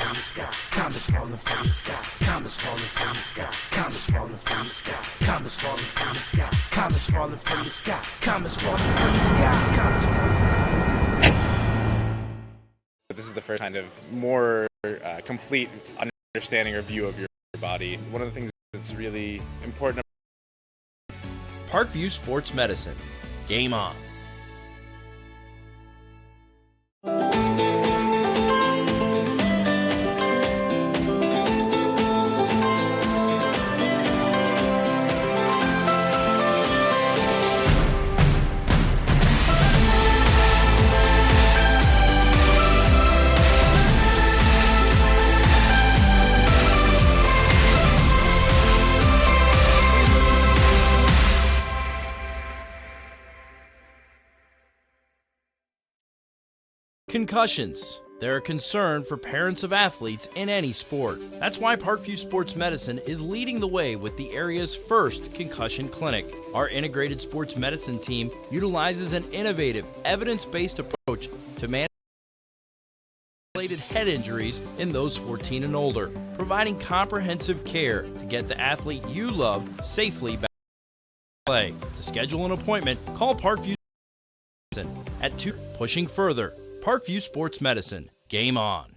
from the sky, comets falling from the sky, comets falling from the sky, comets falling from the sky, comets falling from the sky, comets falling from the sky, comets falling from the sky, comets falling from the sky. This is the first kind of more complete understanding or view of your body. One of the things that's really important. Parkview Sports Medicine. Game on. Concussions. They're a concern for parents of athletes in any sport. That's why Parkview Sports Medicine is leading the way with the area's first concussion clinic. Our integrated sports medicine team utilizes an innovative, evidence-based approach to manage related head injuries in those 14 and older, providing comprehensive care to get the athlete you love safely back to play. To schedule an appointment, call Parkview at 2. Pushing further. Parkview Sports Medicine. Game on.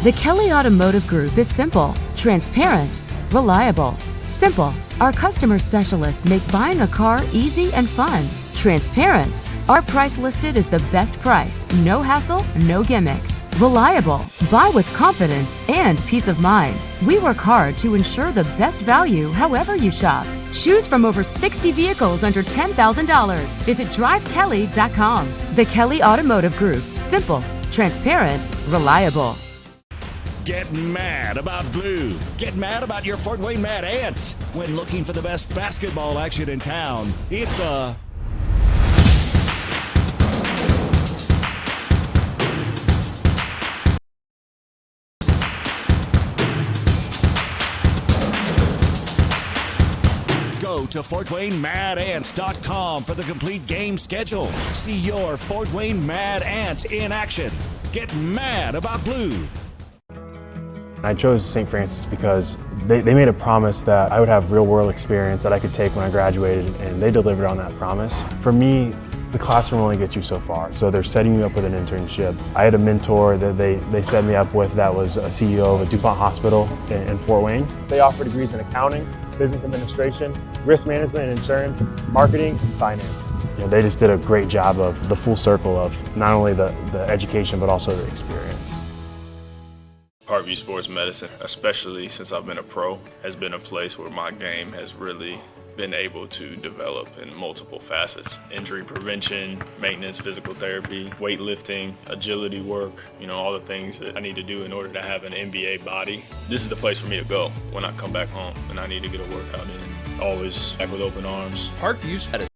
The Kelly Automotive Group is simple, transparent, reliable. Simple. Our customer specialists make buying a car easy and fun. Transparent. Our price listed is the best price. No hassle, no gimmicks. Reliable. Buy with confidence and peace of mind. We work hard to ensure the best value however you shop. Choose from over 60 vehicles under $10,000. Visit drivekelly.com. The Kelly Automotive Group. Simple, transparent, reliable. Get mad about blue. Get mad about your Fort Wayne Mad Ants. When looking for the best basketball action in town, it's the Go to FortWayneMadAnts.com for the complete game schedule. See your Fort Wayne Mad Ants in action. Get mad about blue. I chose St. Francis because they made a promise that I would have real-world experience that I could take when I graduated, and they delivered on that promise. For me, the classroom only gets you so far, so they're setting you up with an internship. I had a mentor that they set me up with that was a CEO of a DuPont hospital in Fort Wayne. They offer degrees in accounting, business administration, risk management and insurance, marketing, and finance. They just did a great job of the full circle of not only the education but also the experience. Parkview Sports Medicine, especially since I've been a pro, has been a place where my game has really been able to develop in multiple facets. Injury prevention, maintenance, physical therapy, weightlifting, agility work, all the things that I need to do in order to have an NBA body. This is the place for me to go when I come back home and I need to get a workout in. Always back with open arms. Parkview Medicine.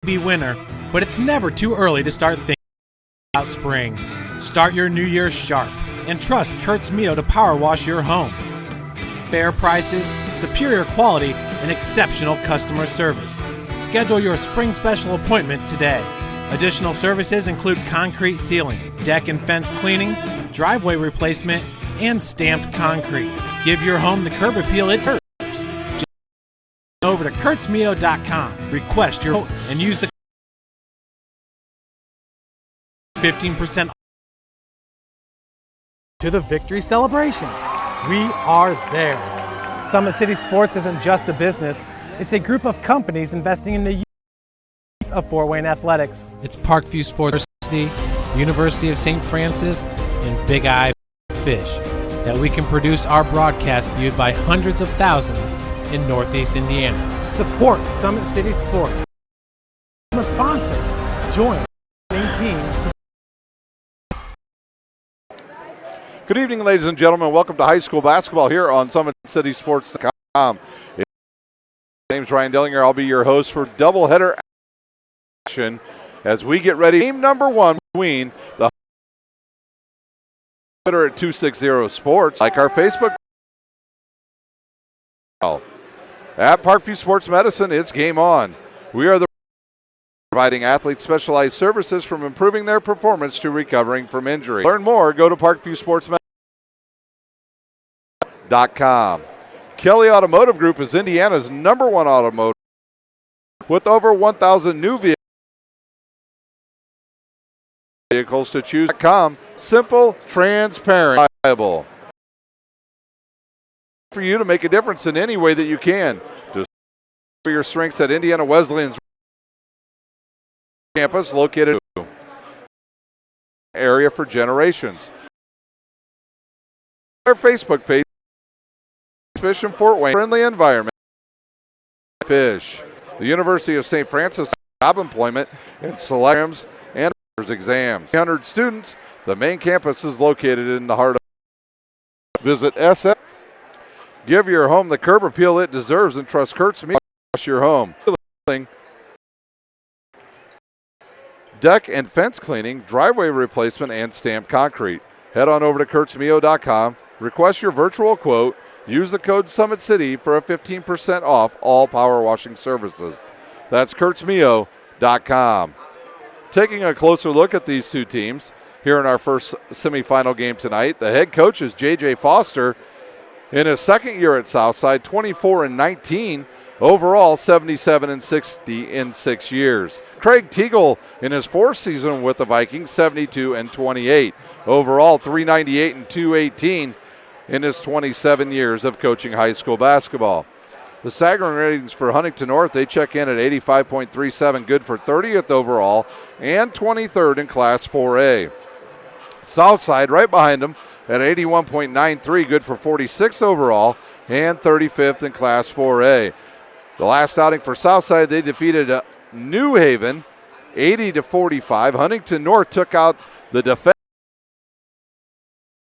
Be winter, but it's never too early to start thinking about spring. Start your new year sharp and trust Kurt's Mio to power wash your home. Fair prices, superior quality, and exceptional customer service. Schedule your spring special appointment today. Additional services include concrete sealing, deck and fence cleaning, driveway replacement, and stamped concrete. Give your home the curb appeal it deserves. Just over to kurtzmio.com. Request your vote and use the 15% to the victory celebration. We are there. Summit City Sports isn't just a business, it's a group of companies investing in the youth of Fort Wayne athletics. It's Parkview Sports University, University of St. Francis, and Big Eye Fish that we can produce our broadcast viewed by hundreds of thousands in Northeast Indiana. Support Summit City Sports. I'm a sponsor. Join the team. Good evening, ladies and gentlemen. Welcome to high school basketball here on SummitCitySports.com. My name's Ryan Dillinger. I'll be your host for doubleheader action as we get ready. Game number one between the Twitter at 260 Sports, like our Facebook. At Parkview Sports Medicine, it's game on. We are the providing athletes specialized services from improving their performance to recovering from injury. Learn more, go to parkviewsportsmedicine.com. Kelly Automotive Group is Indiana's #1 automotive with over 1,000 new vehicles to choose. Simple, transparent, reliable. For you to make a difference in any way that you can. Discover your strengths at Indiana Wesleyan's campus, located in the area for generations. Our Facebook page, Fish in Fort Wayne, friendly environment, fish. The University of St. Francis, job employment and selections and exams. 300 students. The main campus is located in the heart of. Visit SF. Give your home the curb appeal it deserves and trust Kurt's Meal to wash your home. Deck and fence cleaning, driveway replacement, and stamped concrete. Head on over to kurtzmio.com. Request your virtual quote. Use the code SummitCity for a 15% off all power washing services. That's kurtzmio.com. Taking a closer look at these two teams here in our first semifinal game tonight, the head coach is J.J. Foster. In his second year at Southside, 24-19, overall 77-60 in 6 years. Craig Teagle in his fourth season with the Vikings, 72-28, overall 398 and 218 in his 27 years of coaching high school basketball. The Sagarin ratings for Huntington North, they check in at 85.37, good for 30th overall and 23rd in Class 4A. Southside right behind them at 81.93, good for 46th overall and 35th in Class 4A. The last outing for Southside, they defeated New Haven 80-45. Huntington North took out the defending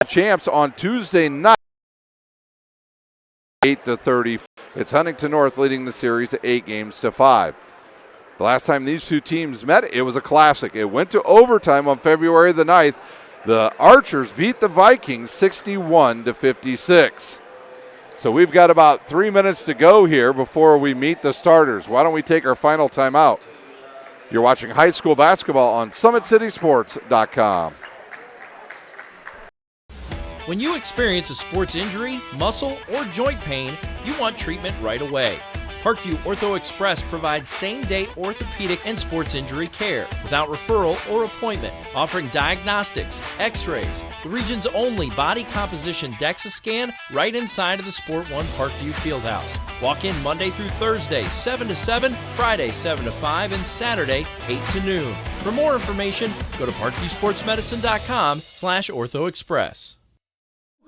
champs on Tuesday night 8-30. It's Huntington North leading the series at 8-5. The last time these two teams met, it was a classic. It went to overtime on February the 9th. The Archers beat the Vikings 61-56. So we've got about 3 minutes to go here before we meet the starters. Why don't we take our final timeout? You're watching high school basketball on SummitCitySports.com. When you experience a sports injury, muscle, or joint pain, you want treatment right away. Parkview Ortho Express provides same-day orthopedic and sports injury care without referral or appointment, offering diagnostics, x-rays, the region's only body composition DEXA scan right inside of the Sport One Parkview Fieldhouse. Walk in Monday through Thursday, 7 to 7, Friday, 7 to 5, and Saturday, 8 to noon. For more information, go to parkviewsportsmedicine.com/orthoexpress.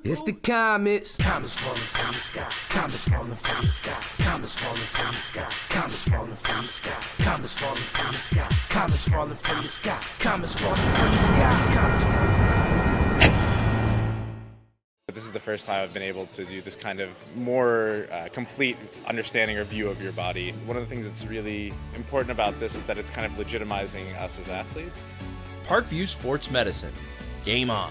It's the comets. Comets falling from the sky. Comets falling from the sky. Comets falling from the sky. Comets falling from the sky. Comets falling from the sky. Comets falling from the sky. Comets falling from the sky. Comets falling from the sky. This is the first time I've been able to do this kind of more complete understanding or view of your body. One of the things that's really important about this is that it's kind of legitimizing us as athletes. Parkview Sports Medicine. Game on.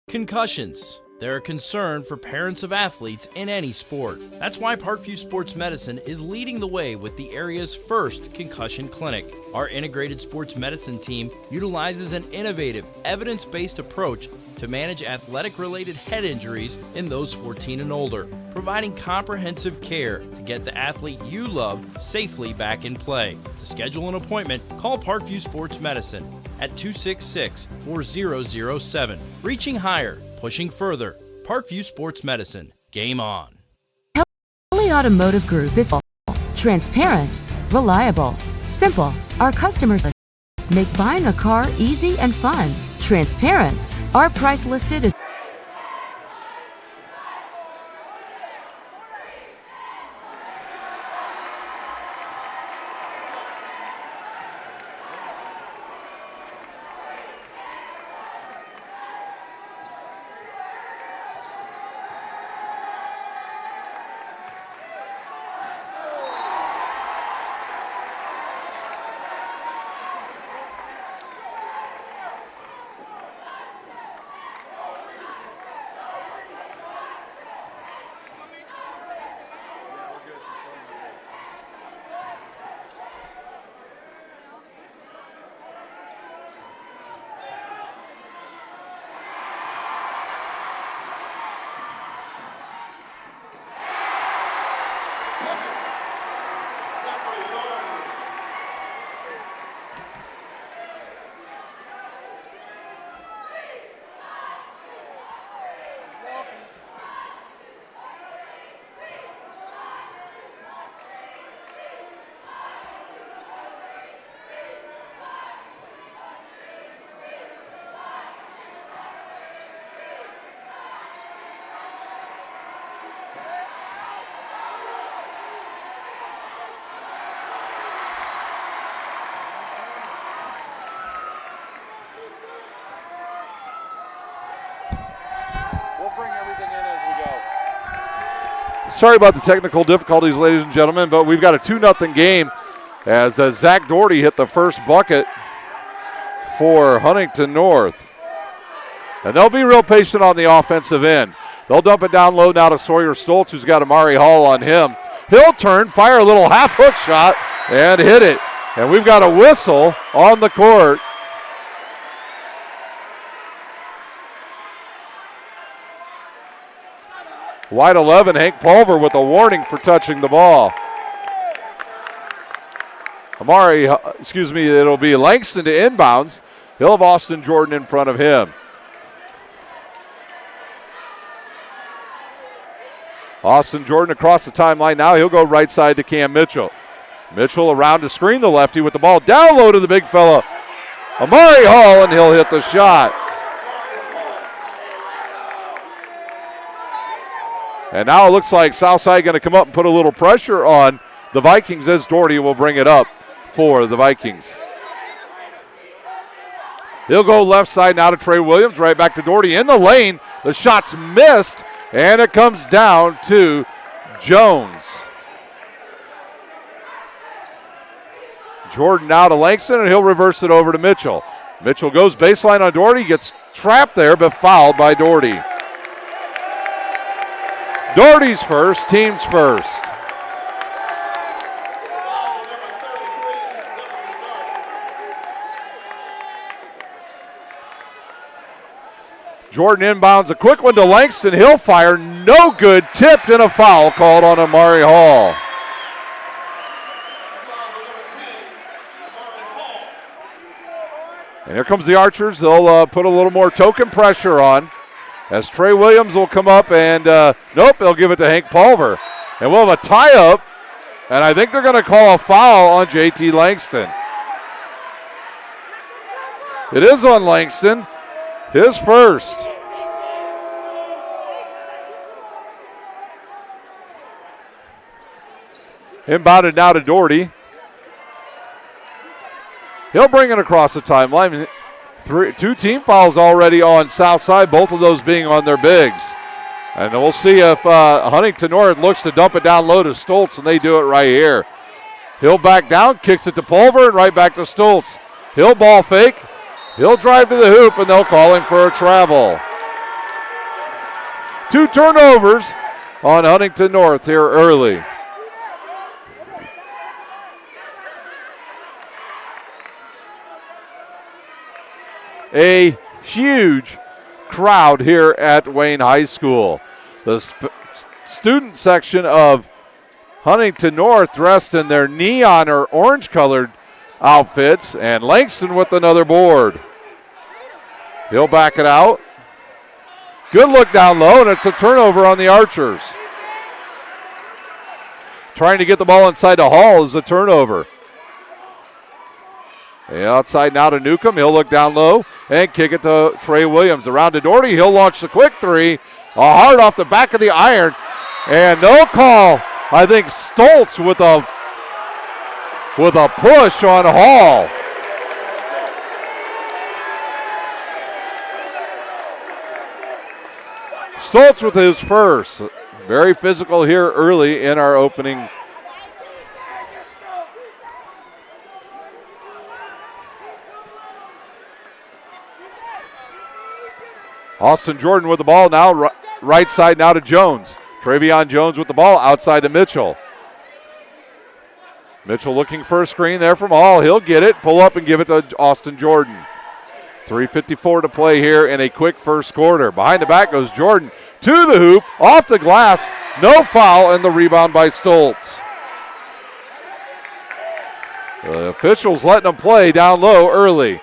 Concussions. They're a concern for parents of athletes in any sport. That's why Parkview Sports Medicine is leading the way with the area's first concussion clinic. Our integrated sports medicine team utilizes an innovative, evidence-based approach to manage athletic-related head injuries in those 14 and older, providing comprehensive care to get the athlete you love safely back in play. To schedule an appointment, call Parkview Sports Medicine at 266-4007. Reaching higher, pushing further. Parkview Sports Medicine. Game on. Kelly Automotive Group is transparent, reliable, simple. Our customers make buying a car easy and fun. Transparent. Our price listed is Sorry about the technical difficulties, ladies and gentlemen, but we've got a 2-0 game as Zach Doherty hit the first bucket for Huntington North. And they'll be real patient on the offensive end. They'll dump it down low now to Sawyer Stoltz, who's got Amari Hall on him. He'll turn, fire a little half-hook shot, and hit it. And we've got a whistle on the court. Wide 11, Hank Pulver with a warning for touching the ball. It'll be Langston to inbounds. He'll have Austin Jordan in front of him. Austin Jordan across the timeline now. He'll go right side to Cam Mitchell. Mitchell around to screen the lefty with the ball down low to the big fella, Amari Hall, and he'll hit the shot. And now it looks like Southside going to come up and put a little pressure on the Vikings as Doherty will bring it up for the Vikings. He'll go left side now to Trey Williams, right back to Doherty in the lane. The shot's missed, and it comes down to Jones. Jordan now to Langston, and he'll reverse it over to Mitchell. Mitchell goes baseline on Doherty, gets trapped there, but fouled by Doherty. Doherty's first, team's first. Jordan inbounds a quick one to Langston. He'll fire, no good, tipped, and a foul called on Amari Hall. And here comes the Archers. They'll put a little more token pressure on as Trey Williams will come up and, they'll give it to Hank Pulver. And we'll have a tie-up, and I think they're going to call a foul on JT Langston. It is on Langston, his first. Inbounded now to Doherty. He'll bring it across the timeline. Two team fouls already on Southside, both of those being on their bigs. And we'll see if Huntington North looks to dump it down low to Stoltz, and they do it right here. He'll back down, kicks it to Pulver, and right back to Stoltz. He'll ball fake. He'll drive to the hoop, and they'll call him for a travel. 2 turnovers on Huntington North here early. A huge crowd here at Wayne High School. The student section of Huntington North dressed in their neon or orange-colored outfits, and Langston with another board. He'll back it out. Good look down low, and it's a turnover on the Archers. Trying to get the ball inside the Hall is a turnover. Outside now to Newcomb. He'll look down low and kick it to Trey Williams. Around to Doherty. He'll launch the quick three. A hard off the back of the iron. And no call. I think Stoltz with a push on Hall. Stoltz with his first. Very physical here early in our opening. Austin Jordan with the ball now, right side now to Jones. Travion Jones with the ball, outside to Mitchell. Mitchell looking for a screen there from Hall. He'll get it, pull up and give it to Austin Jordan. 3:54 to play here in a quick first quarter. Behind the back goes Jordan to the hoop, off the glass, no foul, and the rebound by Stoltz. The officials letting them play down low early.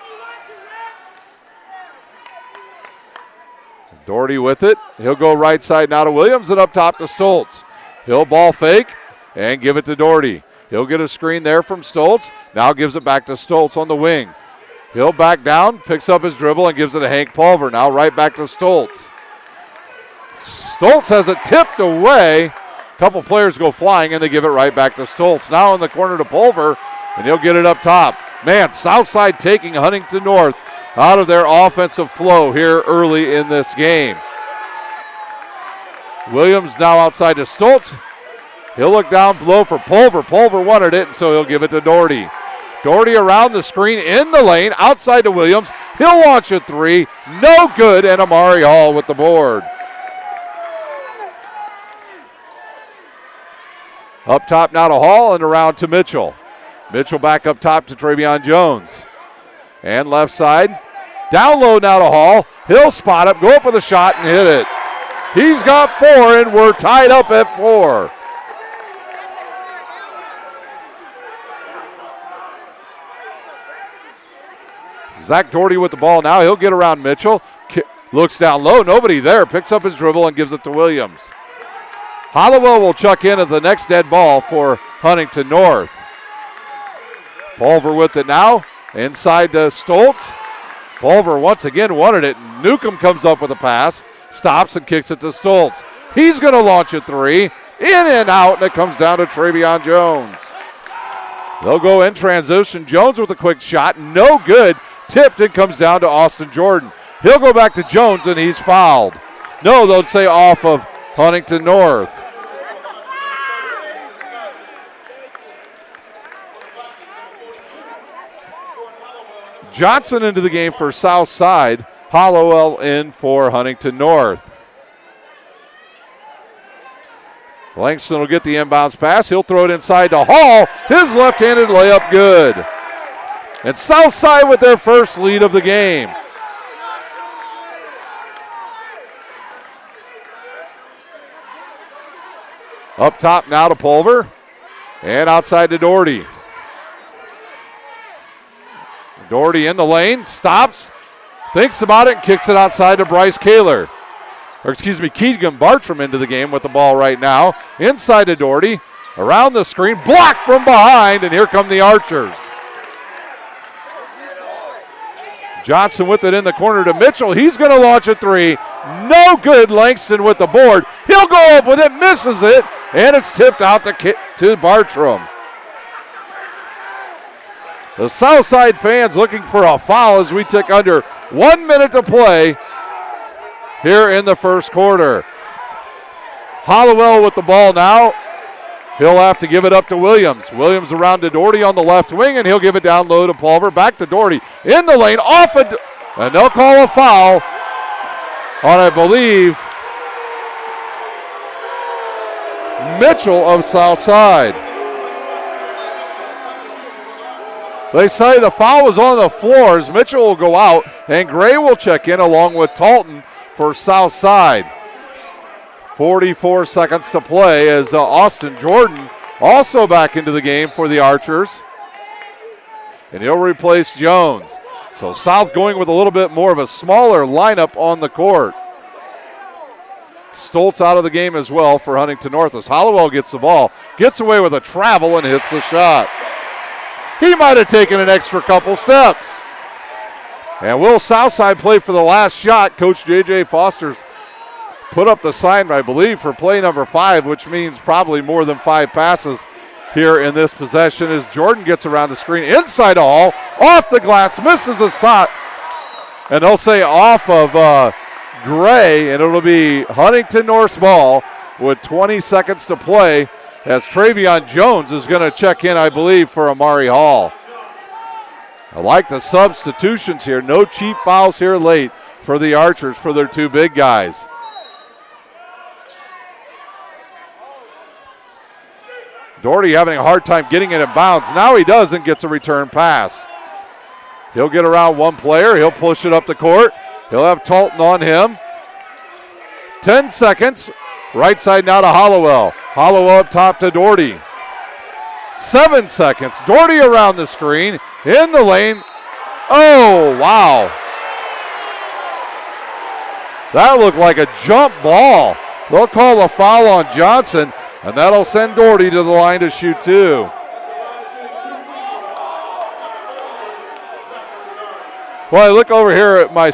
Doherty with it. He'll go right side now to Williams and up top to Stoltz. He'll ball fake and give it to Doherty. He'll get a screen there from Stoltz. Now gives it back to Stoltz on the wing. He'll back down, picks up his dribble, and gives it to Hank Pulver. Now right back to Stoltz. Stoltz has it tipped away. A couple players go flying, and they give it right back to Stoltz. Now in the corner to Pulver, and he'll get it up top. Man, Southside taking Huntington North out of their offensive flow here early in this game. Williams now outside to Stoltz. He'll look down below for Pulver. Pulver wanted it, and so he'll give it to Doherty. Doherty around the screen in the lane, outside to Williams. He'll launch a three. No good, and Amari Hall with the board. Up top now to Hall and around to Mitchell. Mitchell back up top to Travion Jones. And left side. Down low now to Hall. He'll spot up, go up with a shot, and hit it. He's got 4, and we're tied up at 4. Zach Doherty with the ball now. He'll get around Mitchell. Looks down low. Nobody there. Picks up his dribble and gives it to Williams. Hollowell will chuck in at the next dead ball for Huntington North. Pulver with it now. Inside to Stoltz. Pulver once again wanted it. Newcomb comes up with a pass. Stops and kicks it to Stoltz. He's going to launch a three. In and out, and it comes down to Travion Jones. They'll go in transition. Jones with a quick shot. No good. Tipped and comes down to Austin Jordan. He'll go back to Jones, and he's fouled. No, they'll say off of Huntington North. Johnson into the game for South Side. Hollowell in for Huntington North. Langston will get the inbounds pass. He'll throw it inside to Hall. His left-handed layup good. And Southside with their first lead of the game. Up top now to Pulver. And outside to Doherty. Doherty in the lane. Stops. Thinks about it and kicks it outside to Bryce Kaler. Keegan Bartram into the game with the ball right now. Inside to Doherty. Around the screen. Blocked from behind. And here come the Archers. Johnson with it in the corner to Mitchell. He's going to launch a three. No good. Langston with the board. He'll go up with it. Misses it. And it's tipped out to Bartram. The Southside fans looking for a foul as we tick under 1 minute to play here in the first quarter. Hollowell with the ball now. He'll have to give it up to Williams. Williams around to Doherty on the left wing, and he'll give it down low to Pulver. Back to Doherty in the lane, and they'll call a foul on, I believe, Mitchell of Southside. They say the foul was on the floors. Mitchell will go out, and Gray will check in along with Talton for Southside. 44 seconds to play as Austin Jordan also back into the game for the Archers. And he'll replace Jones. So South going with a little bit more of a smaller lineup on the court. Stoltz out of the game as well for Huntington North as Hollowell gets the ball, gets away with a travel and hits the shot. He might have taken an extra couple steps. And will Southside play for the last shot? Coach J.J. Foster's put up the sign, I believe, for play number 5, which means probably more than 5 passes here in this possession as Jordan gets around the screen. Inside Hall, off the glass, misses the shot. And they'll say off of Gray, and it'll be Huntington North's ball with 20 seconds to play as Travion Jones is going to check in, I believe, for Amari Hall. I like the substitutions here. No cheap fouls here late for the Archers for their 2 big guys. Doherty having a hard time getting it in bounds. Now he does and gets a return pass. He'll get around one player. He'll push it up the court. He'll have Talton on him. 10 seconds. Right side now to Hollowell. Hollowell up top to Doherty. 7 seconds. Doherty around the screen. In the lane. Oh, wow. That looked like a jump ball. They'll call a foul on Johnson, and that'll send Doherty to the line to shoot 2. Well, I look over here at my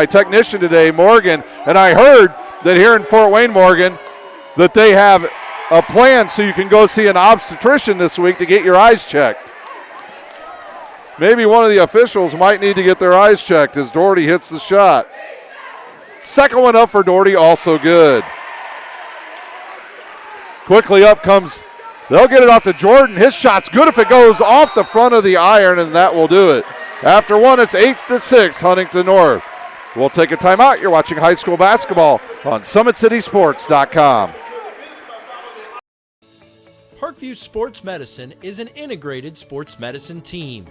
technician today, Morgan, and I heard that here in Fort Wayne, Morgan, that they have a plan so you can go see an obstetrician this week to get your eyes checked. Maybe one of the officials might need to get their eyes checked as Doherty hits the shot. Second one up for Doherty, also good. Quickly up comes, they'll get it off to Jordan. His shot's good if it goes off the front of the iron, and that will do it. After one, it's 8-6, Huntington North. We'll take a timeout. You're watching high school basketball on SummitCitySports.com. Parkview Sports Medicine is an integrated sports medicine team.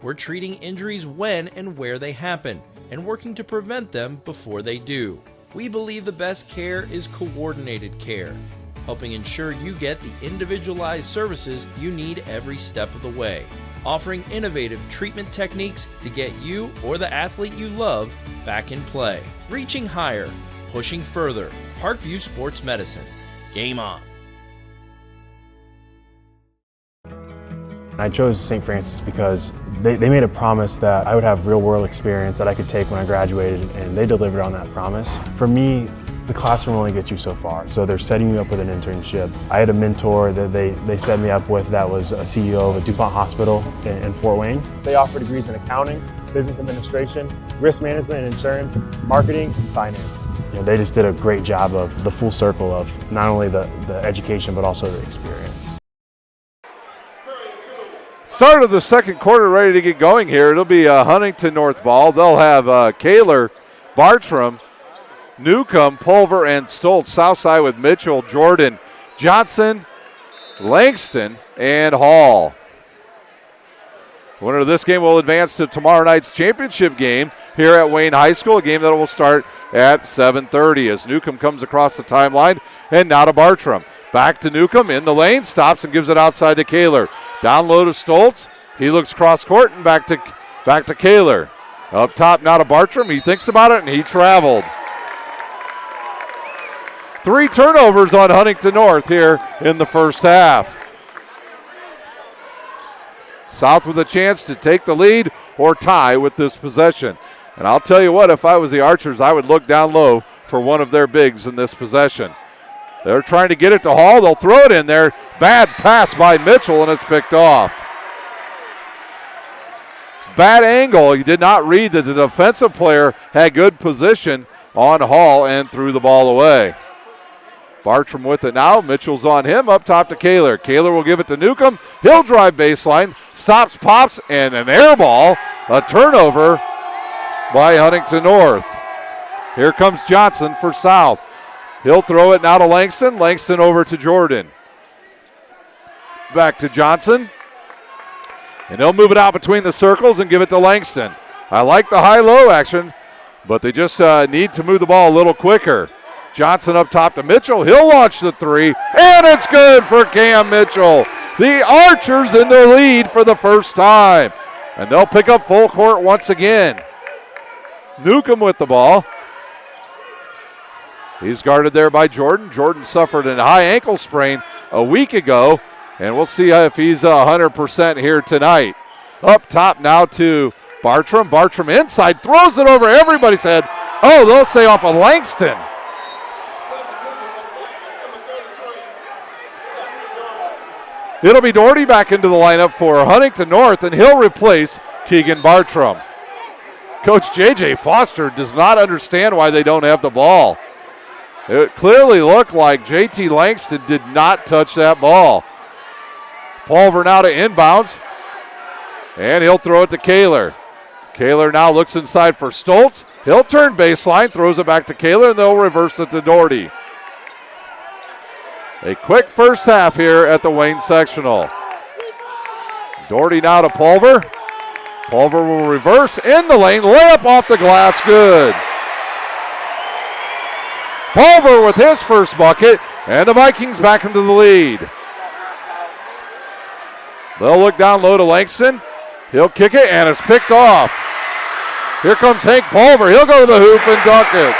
We're treating injuries when and where they happen and working to prevent them before they do. We believe the best care is coordinated care, helping ensure you get the individualized services you need every step of the way, offering innovative treatment techniques to get you or the athlete you love back in play. Reaching higher, pushing further. Parkview Sports Medicine. Game on. I chose St. Francis because they made a promise that I would have real-world experience that I could take when I graduated, and they delivered on that promise. For me, the classroom only gets you so far, so they're setting you up with an internship. I had a mentor that they set me up with that was a CEO of a DuPont hospital in Fort Wayne. They offer degrees in accounting, business administration, risk management and insurance, marketing, and finance. You know, they just did a great job of the full circle of not only the education but also the experience. Start of the second quarter ready to get going here. It'll be a Huntington North ball. They'll have Kaler, Bartram, Newcomb, Pulver, and Stoltz. Southside with Mitchell, Jordan, Johnson, Langston, and Hall. Winner of this game will advance to tomorrow night's championship game here at Wayne High School, a game that will start at 7:30 as Newcomb comes across the timeline, and now to Bartram. Back to Newcomb in the lane, stops and gives it outside to Kaler. Down low to Stoltz. He looks cross court and back to Kaler. Up top now to Bartram. He thinks about it and he traveled. 3 turnovers on Huntington North here in the first half. South with a chance to take the lead or tie with this possession. And I'll tell you what, if I was the Archers, I would look down low for one of their bigs in this possession. They're trying to get it to Hall. They'll throw it in there. Bad pass by Mitchell, and it's picked off. Bad angle. He did not read that the defensive player had good position on Hall and threw the ball away. Bartram with it now. Mitchell's on him. Up top to Kaler. Kaler will give it to Newcomb. He'll drive baseline. Stops, pops, and an air ball. A turnover by Huntington North. Here comes Johnson for South. He'll throw it now to Langston. Langston over to Jordan. Back to Johnson. And he'll move it out between the circles and give it to Langston. I like the high-low action, but they just need to move the ball a little quicker. Johnson up top to Mitchell. He'll launch the three, and it's good for Cam Mitchell. The Archers in the lead for the first time, and they'll pick up full court once again. Newcomb with the ball. He's guarded there by Jordan. Jordan suffered a high ankle sprain a week ago, and we'll see if he's 100% here tonight. Up top now to Bartram. Bartram inside, throws it over everybody's head. Oh, they'll say off of Langston. It'll be Doherty back into the lineup for Huntington North, and he'll replace Keegan Bartram. Coach J.J. Foster does not understand why they don't have the ball. It clearly looked like J.T. Langston did not touch that ball. Pulver now to inbounds, and he'll throw it to Kaler. Kaler now looks inside for Stoltz. He'll turn baseline, throws it back to Kaler, and they'll reverse it to Doherty. A quick first half here at the Wayne Sectional. Doherty now to Pulver. Pulver will reverse in the lane, layup off the glass, good. Pulver with his first bucket, and the Vikings back into the lead. They'll look down low to Langston. He'll kick it, and it's picked off. Here comes Hank Pulver. He'll go to the hoop and dunk it.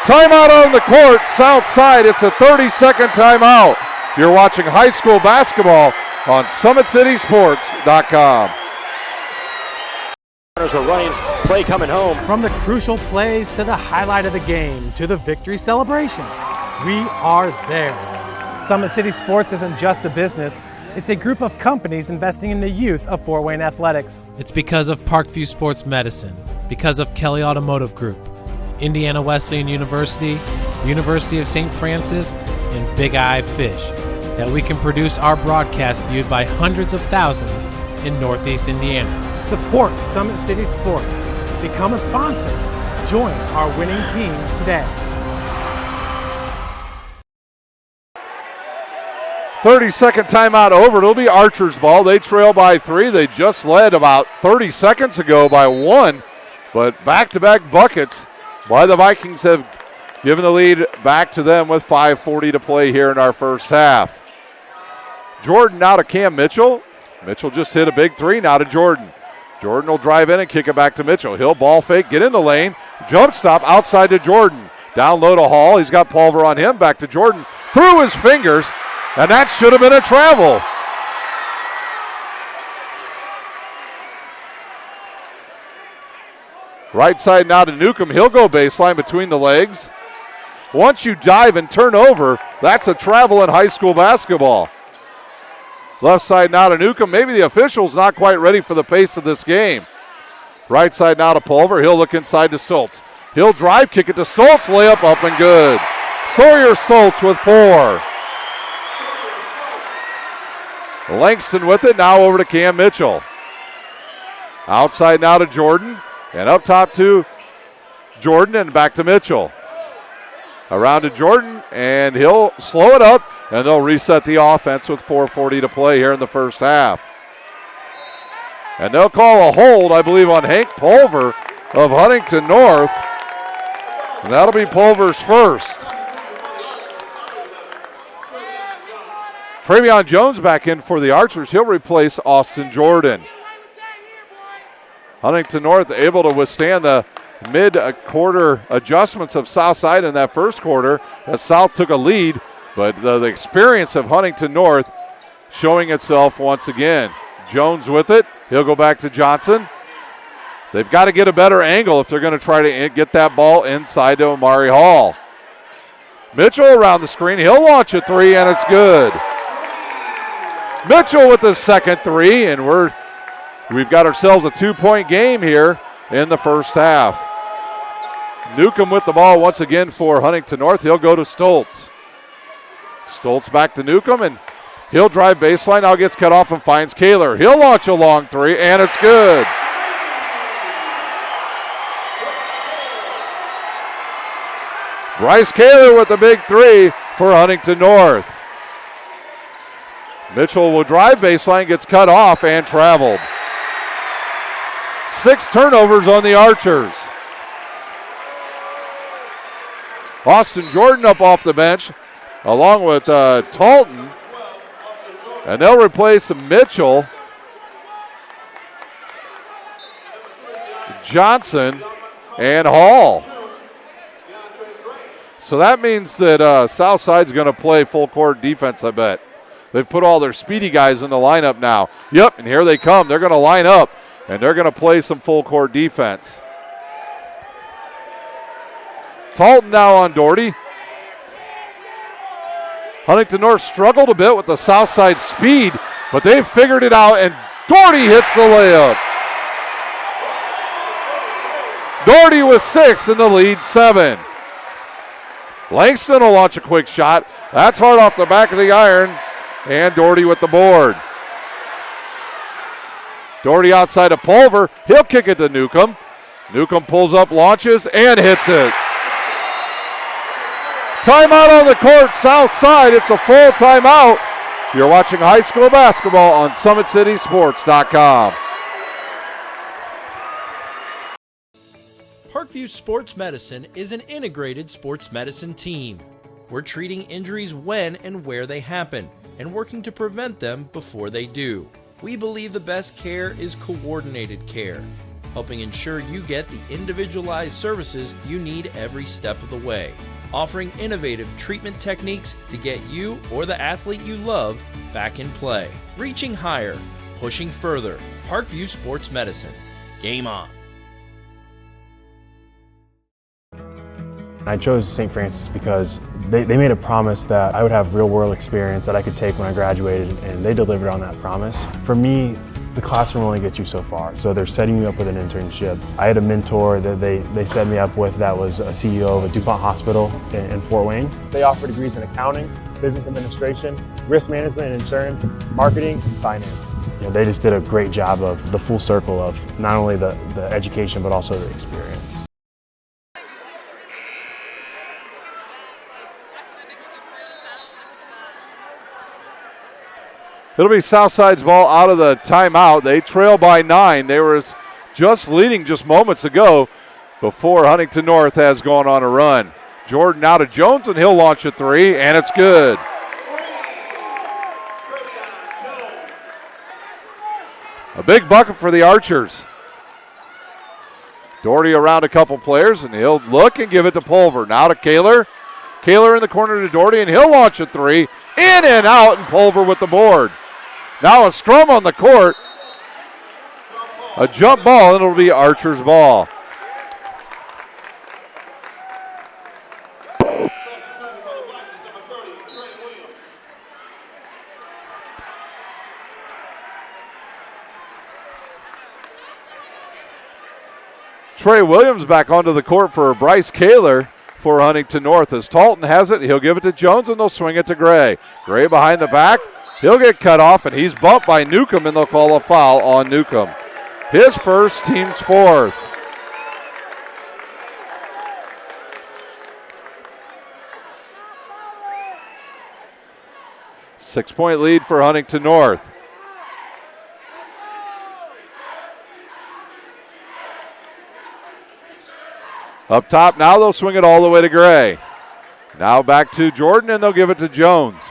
Timeout on the court, south side. It's a 30-second timeout. You're watching high school basketball on SummitCitySports.com. Are running, play coming home. From the crucial plays to the highlight of the game to the victory celebration, we are there. Summit City Sports isn't just a business, it's a group of companies investing in the youth of Fort Wayne athletics. It's because of Parkview Sports Medicine, because of Kelly Automotive Group, Indiana Wesleyan University, University of St. Francis, and Big Eye Fish, that we can produce our broadcast viewed by hundreds of thousands in Northeast Indiana. Support Summit City Sports. Become a sponsor. Join our winning team today. 30-second timeout over. It'll be Archer's ball. They trail by 3. They just led about 30 seconds ago by 1, but back-to-back buckets by the Vikings have given the lead back to them with 5:40 to play here in our first half. Jordan now to Cam Mitchell. Mitchell just hit a big 3, now to Jordan. Jordan will drive in and kick it back to Mitchell. He'll ball fake, get in the lane, jump stop outside to Jordan. Down low to Hall. He's got Pulver on him. Back to Jordan. Through his fingers, and that should have been a travel. Right side now to Newcomb. He'll go baseline between the legs. Once you dive and turn over, that's a travel in high school basketball. Left side now to Newcomb. Maybe the official's not quite ready for the pace of this game. Right side now to Pulver. He'll look inside to Stoltz. He'll drive, kick it to Stoltz. Layup up and good. Sawyer Stoltz with 4. Langston with it. Now over to Cam Mitchell. Outside now to Jordan. And up top to Jordan and back to Mitchell. Around to Jordan, and he'll slow it up, and they'll reset the offense with 4:40 to play here in the first half. And they'll call a hold, I believe, on Hank Pulver of Huntington North. And that'll be Pulver's first. Travion Jones back in for the Archers. He'll replace Austin Jordan. Huntington North able to withstand the mid-quarter adjustments of Southside in that first quarter. As South took a lead, but the experience of Huntington North showing itself once again. Jones with it. He'll go back to Johnson. They've got to get a better angle if they're going to try to get that ball inside to Amari Hall. Mitchell around the screen. He'll launch a 3, and it's good. Mitchell with the second 3, and we've got ourselves a 2-point game here in the first half. Newcomb with the ball once again for Huntington North. He'll go to Stoltz. Stoltz back to Newcomb, and he'll drive baseline. Now gets cut off and finds Kaler. He'll launch a long 3, and it's good. Bryce Kaler with the big 3 for Huntington North. Mitchell will drive baseline, gets cut off, and traveled. 6 turnovers on the Archers. Austin Jordan up off the bench along with Talton. And they'll replace Mitchell, Johnson, and Hall. So that means that Southside's going to play full court defense, I bet. They've put all their speedy guys in the lineup now. Yep, and here they come. They're going to line up, and they're going to play some full court defense. Talton now on Doherty. Huntington North struggled a bit with the Southside speed, but they've figured it out, and Doherty hits the layup. Doherty with 6 in the lead 7. Langston will launch a quick shot. That's hard off the back of the iron, and Doherty with the board. Doherty outside of Pulver. He'll kick it to Newcomb. Newcomb pulls up, launches, and hits it. Timeout on the court, south side. It's a full timeout. You're watching high school basketball on SummitCitySports.com. Parkview Sports Medicine is an integrated sports medicine team. We're treating injuries when and where they happen and working to prevent them before they do. We believe the best care is coordinated care, helping ensure you get the individualized services you need every step of the way, offering innovative treatment techniques to get you or the athlete you love back in play. Reaching higher, pushing further. Parkview Sports Medicine. Game on. I chose St. Francis because they made a promise that I would have real-world experience that I could take when I graduated, and they delivered on that promise. For me, the classroom only gets you so far. So they're setting you up with an internship. I had a mentor that they set me up with that was a CEO of a DuPont hospital in Fort Wayne. They offer degrees in accounting, business administration, risk management and insurance, marketing, and finance. They just did a great job of the full circle of not only the education, but also the experience. It'll be Southside's ball out of the timeout. They trail by 9. They were just leading just moments ago before Huntington North has gone on a run. Jordan out to Jones, and he'll launch a three, and it's good. A big bucket for the Archers. Doherty around a couple players, and he'll look and give it to Pulver. Now to Kaler. Kaler in the corner to Doherty, and he'll launch a three. In and out, and Pulver with the board. Now a scrum on the court. A jump ball, and it'll be Archer's ball. Trey Williams back onto the court for Bryce Kaler for Huntington North. As Talton has it, he'll give it to Jones, and they'll swing it to Gray. Gray behind the back. He'll get cut off, and he's bumped by Newcomb, and they'll call a foul on Newcomb. His first, team's fourth. Six-point lead for Huntington North. Up top now, they'll swing it all the way to Gray. Now back to Jordan, and they'll give it to Jones.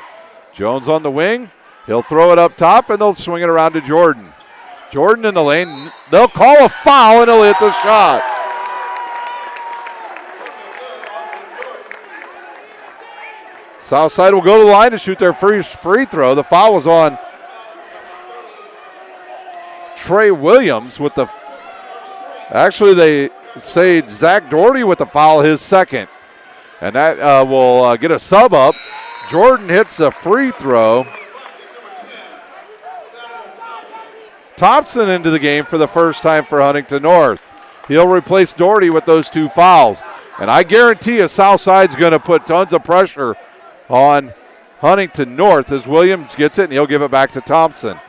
Jones on the wing. He'll throw it up top, and they'll swing it around to Jordan. Jordan in the lane. They'll call a foul, and he'll hit the shot. Southside will go to the line to shoot their first free throw. The foul was on Trey Williams with the... Actually, they say Zach Doherty with the foul, his second. And that will get a sub up. Jordan hits a free throw. Thompson into the game for the first time for Huntington North. He'll replace Doherty with those two fouls. And I guarantee you Southside's going to put tons of pressure on Huntington North as Williams gets it, and he'll give it back to Thompson.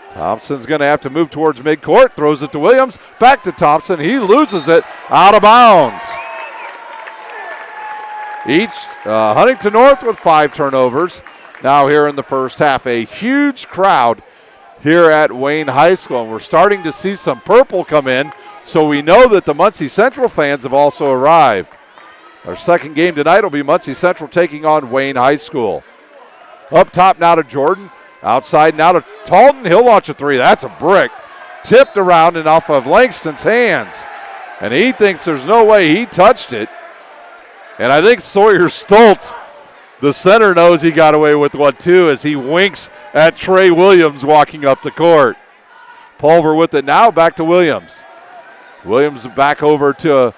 Thompson's going to have to move towards midcourt, throws it to Williams, back to Thompson. He loses it out of bounds. Huntington North with 5 turnovers now here in the first half. A huge crowd here at Wayne High School, and we're starting to see some purple come in, so we know that the Muncie Central fans have also arrived. Our second game tonight will be Muncie Central taking on Wayne High School. Up top now to Jordan. Outside now to Talton. He'll launch a three. That's a brick. Tipped around and off of Langston's hands. And he thinks there's no way he touched it. And I think Sawyer Stoltz, the center, knows he got away with one too as he winks at Trey Williams walking up the court. Pulver with it now, back to Williams. Williams back over to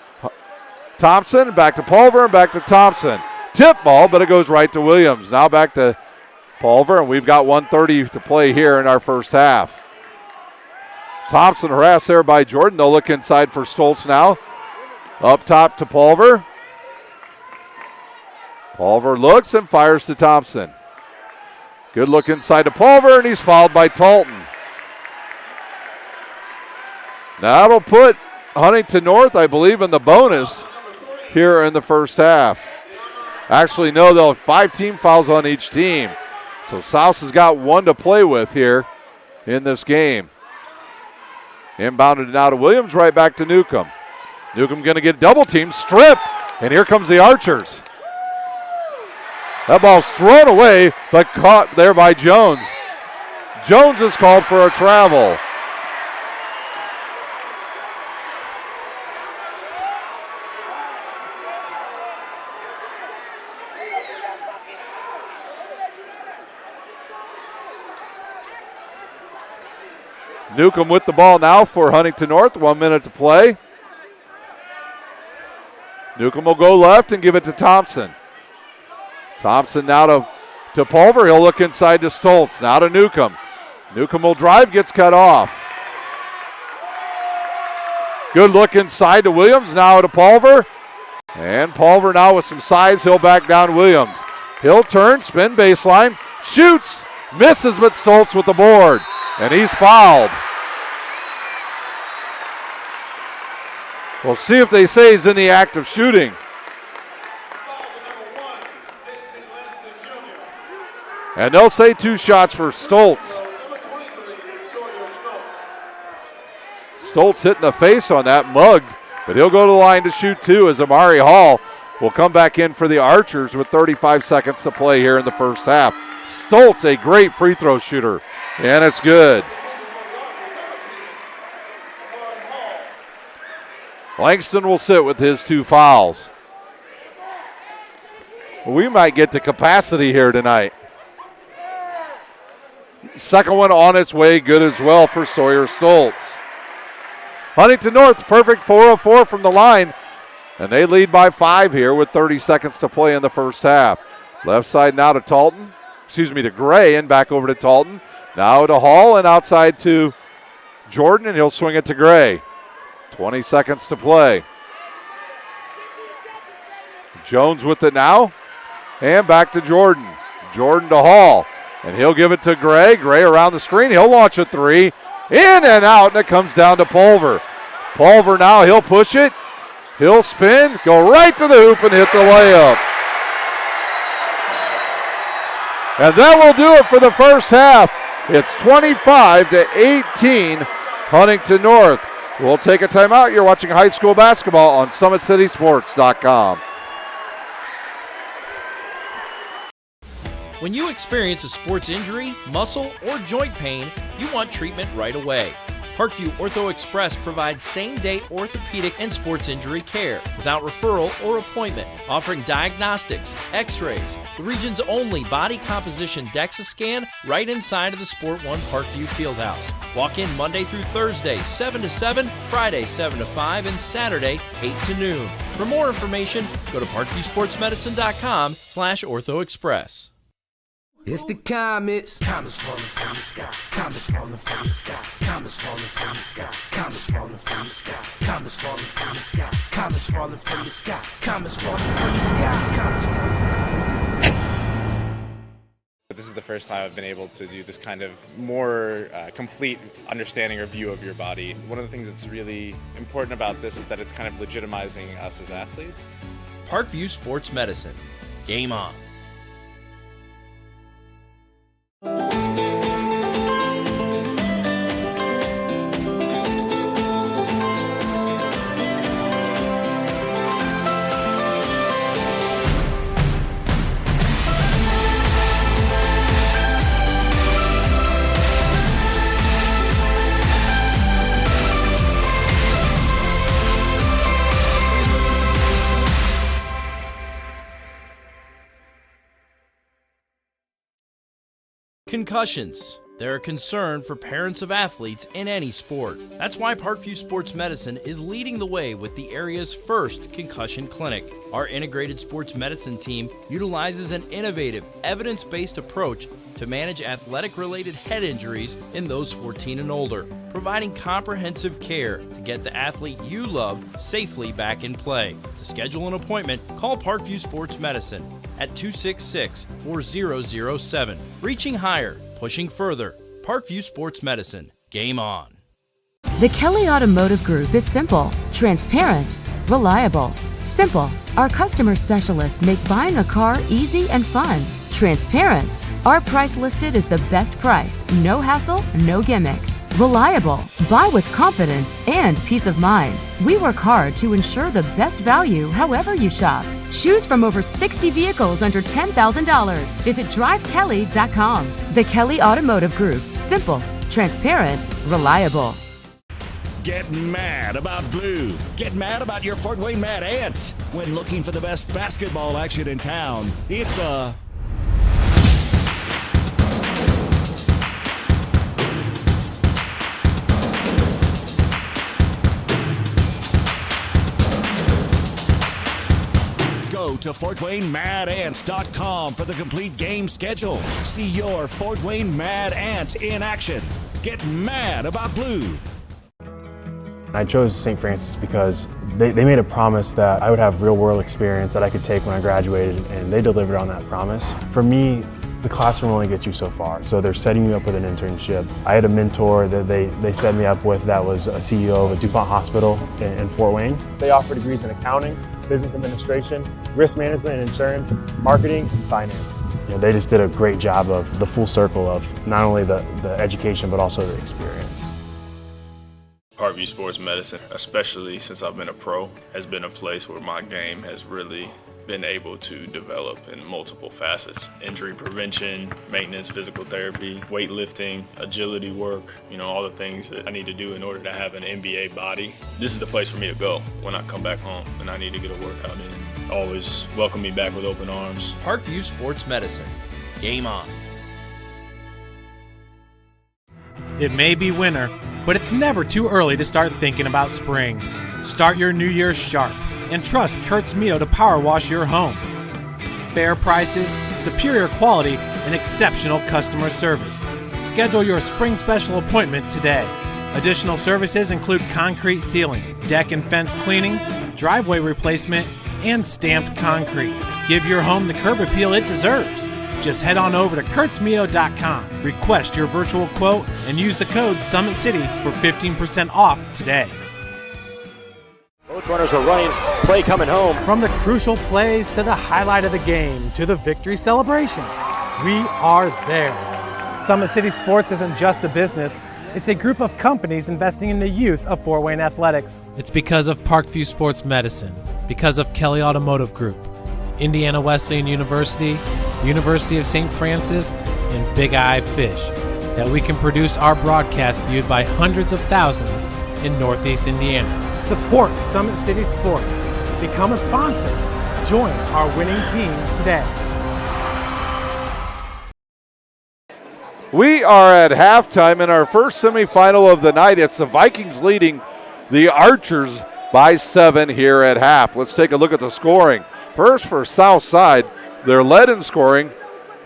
Thompson, back to Pulver, and back to Thompson. Tip ball, but it goes right to Williams. Now back to Pulver, and we've got 1:30 to play here in our first half. Thompson harassed there by Jordan. They'll look inside for Stoltz now. Up top to Pulver. Pulver looks and fires to Thompson. Good look inside to Pulver, and he's fouled by Talton. That'll put Huntington North, I believe, in the bonus here in the first half. Actually, no, they'll have 5 team fouls on each team. So South has got 1 to play with here in this game. Inbounded now to Williams, right back to Newcomb. Newcomb going to get double teamed, strip, and here comes the Archers. That ball's thrown away, but caught there by Jones. Jones is called for a travel. Newcomb with the ball now for Huntington North. 1 minute to play. Newcomb will go left and give it to Thompson. Thompson now to Pulver. He'll look inside to Stoltz. Now to Newcomb. Newcomb will drive, gets cut off. Good look inside to Williams, now to Pulver. And Pulver now with some size, he'll back down Williams. He'll turn, spin baseline, shoots, misses, but Stoltz with the board. And he's fouled. We'll see if they say he's in the act of shooting. And they'll say 2 shots for Stoltz. Stoltz hitting the face on that, mugged, but he'll go to the line to shoot 2 as Amari Hall will come back in for the Archers with 35 seconds to play here in the first half. Stoltz, a great free throw shooter, and it's good. Langston will sit with his 2 fouls. We might get to capacity here tonight. Second one on its way, good as well for Sawyer Stoltz. Huntington North, perfect 4 of 4 from the line, and they lead by 5 here with 30 seconds to play in the first half. Left side now to Gray, and back over to Talton. Now to Hall, and outside to Jordan, and he'll swing it to Gray. 20 seconds to play. Jones with it now, and back to Jordan. Jordan to Hall, and he'll give it to Gray. Gray around the screen, he'll launch a 3. In and out, and it comes down to Pulver. Pulver now, he'll push it. He'll spin, go right to the hoop, and hit the layup. And that will do it for the first half. It's 25-18, Huntington North. We'll take a timeout. You're watching high school basketball on SummitCitySports.com. When you experience a sports injury, muscle, or joint pain, you want treatment right away. Parkview Ortho Express provides same-day orthopedic and sports injury care without referral or appointment, offering diagnostics, x-rays, the region's only body composition DEXA scan right inside of the Sport One Parkview Fieldhouse. Walk in Monday through Thursday, 7 to 7, Friday, 7 to 5, and Saturday, 8 to noon. For more information, go to parkviewsportsmedicine.com/orthoexpress. It's the comets. Comets falling from the sky. Comets falling from the sky. Comets falling from the sky. Comets falling from the sky. Comets falling from the sky. Comets falling from the sky. Comets falling from the sky. Comets falling from the sky. This is the first time I've been able to do this kind of more complete understanding or view of your body. One of the things that's really important about this is that it's kind of legitimizing us as athletes. Parkview Sports Medicine. Game on. Concussions. They're a concern for parents of athletes in any sport. That's why Parkview Sports Medicine is leading the way with the area's first concussion clinic. Our integrated sports medicine team utilizes an innovative, evidence-based approach to manage athletic-related head injuries in those 14 and older, providing comprehensive care to get the athlete you love safely back in play. To schedule an appointment, call Parkview Sports Medicine at 266-4007. Reaching higher, pushing further. Parkview Sports Medicine. Game on. The Kelly Automotive Group is simple, transparent, reliable. Simple. Our customer specialists make buying a car easy and fun. Transparent. Our price listed is the best price. No hassle, no gimmicks. Reliable. Buy with confidence and peace of mind. We work hard to ensure the best value however you shop. Choose from over 60 vehicles under $10,000. Visit drivekelly.com. The Kelly Automotive Group. Simple, transparent, reliable. Get mad about blue. Get mad about your Fort Wayne Mad Ants. When looking for the best basketball action in town, it's the to FortWayneMadAnts.com for the complete game schedule. See your Fort Wayne Mad Ants in action. Get mad about blue. I chose St. Francis because they made a promise that I would have real-world experience that I could take when I graduated, and they delivered on that promise. For me, the classroom only gets you so far, so they're setting you up with an internship. I had a mentor that they set me up with that was a CEO of a DuPont hospital in Fort Wayne. They offer degrees in accounting, business administration, risk management and insurance, marketing, and finance. They just did a great job of the full circle of not only the education but also the experience. Parkview Sports Medicine, especially since I've been a pro, has been a place where my game has really been able to develop in multiple facets. Injury prevention, maintenance, physical therapy, weightlifting, agility work, all the things that I need to do in order to have an NBA body. This is the place for me to go when I come back home and I need to get a workout in. Always welcome me back with open arms. Parkview Sports Medicine. Game on. It may be winter, but it's never too early to start thinking about spring. Start your new year sharp and trust Kurt's Mio to power wash your home. Fair prices, superior quality, and exceptional customer service. Schedule your spring special appointment today. Additional services include concrete sealing, deck and fence cleaning, driveway replacement, and stamped concrete. Give your home the curb appeal it deserves. Just head on over to kurtzmio.com, request your virtual quote, and use the code SummitCity for 15% off today. Both runners are running, play coming home. From the crucial plays to the highlight of the game to the victory celebration, we are there. Summit City Sports isn't just a business, it's a group of companies investing in the youth of Fort Wayne athletics. It's because of Parkview Sports Medicine, because of Kelly Automotive Group, Indiana Wesleyan University, University of St. Francis, and Big Eye Fish, that we can produce our broadcast viewed by hundreds of thousands in Northeast Indiana. Support Summit City Sports. Become a sponsor. Join our winning team today. We are at halftime in our first semifinal of the night. It's the Vikings leading the Archers by 7 here at half. Let's take a look at the scoring. First for Southside, they're led in scoring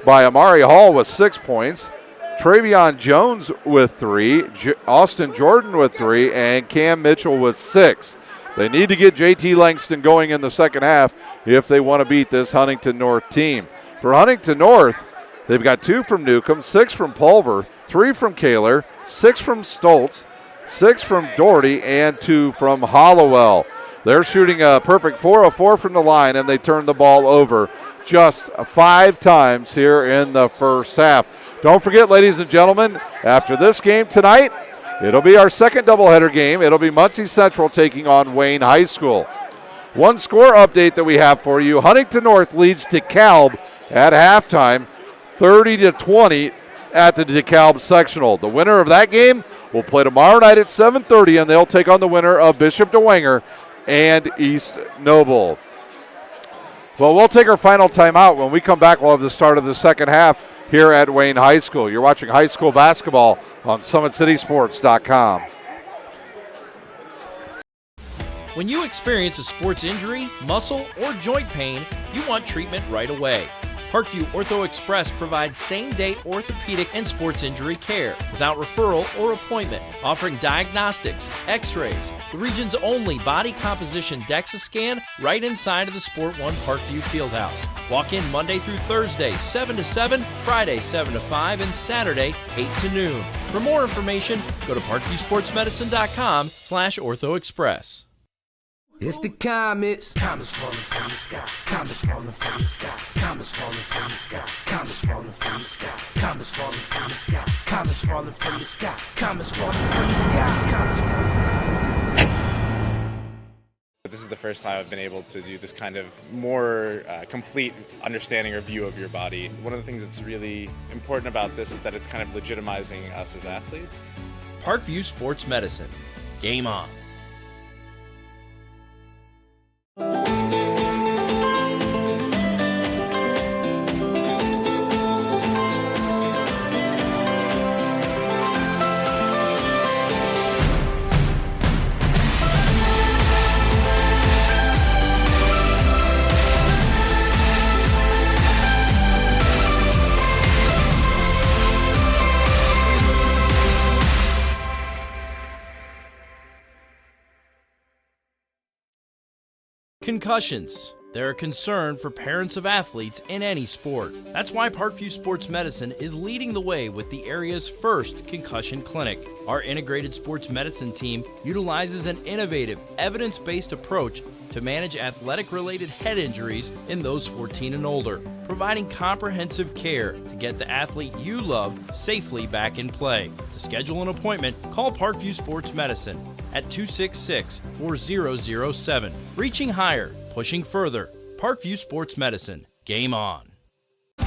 by Amari Hall with 6 points, Travion Jones with 3, Austin Jordan with 3, and Cam Mitchell with 6. They need to get JT Langston going in the second half if they want to beat this Huntington North team. For Huntington North, they've got 2 from Newcomb, 6 from Pulver, 3 from Kaler, 6 from Stoltz, 6 from Doherty, and 2 from Hollowell. They're shooting a perfect 4 of 4 from the line, and they turn the ball over just 5 times here in the first half. Don't forget, ladies and gentlemen, after this game tonight, it'll be our second doubleheader game. It'll be Muncie Central taking on Wayne High School. One score update that we have for you. Huntington North leads DeKalb at halftime, 30-20 at the DeKalb sectional. The winner of that game will play tomorrow night at 7:30, and they'll take on the winner of Bishop DeWanger and East Noble. Well, we'll take our final timeout. When we come back, we'll have the start of the second half here at Wayne High School. You're watching high school basketball on SummitCitySports.com. When you experience a sports injury, muscle, or joint pain, you want treatment right away. Parkview Ortho Express provides same-day orthopedic and sports injury care without referral or appointment, offering diagnostics, x-rays, the region's only body composition DEXA scan right inside of the Sport One Parkview Fieldhouse. Walk in Monday through Thursday, 7 to 7, Friday, 7 to 5, and Saturday, 8 to noon. For more information, go to parkviewsportsmedicine.com/orthoexpress. It's the comets. Comets falling from the sky. Comets falling from the sky. Comets falling from the sky. Comets falling from the sky. Comets falling from the sky. Comets falling from the sky. Comets falling from the sky. Comets falling from the sky. This is the first time I've been able to do this kind of more complete understanding or view of your body. One of the things that's really important about this is that it's kind of legitimizing us as athletes. Parkview Sports Medicine. Game on. Concussions. They're a concern for parents of athletes in any sport. That's why Parkview Sports Medicine is leading the way with the area's first concussion clinic. Our integrated sports medicine team utilizes an innovative, evidence-based approach to manage athletic-related head injuries in those 14 and older, providing comprehensive care to get the athlete you love safely back in play. To schedule an appointment, call Parkview Sports Medicine at 266-4007. Reaching higher, pushing further. Parkview Sports Medicine. Game on.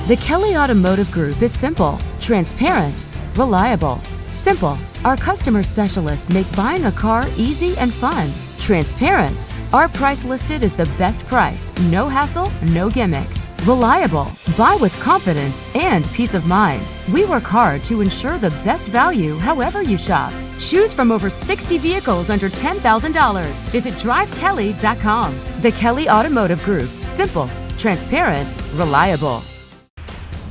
The Kelly Automotive Group is simple, transparent, reliable. Simple. Our customer specialists make buying a car easy and fun. Transparent. Our price listed is the best price. No hassle, no gimmicks. Reliable. Buy with confidence and peace of mind. We work hard to ensure the best value however you shop. Choose from over 60 vehicles under $10,000. Visit drivekelly.com. The Kelly Automotive Group. Simple, transparent, reliable.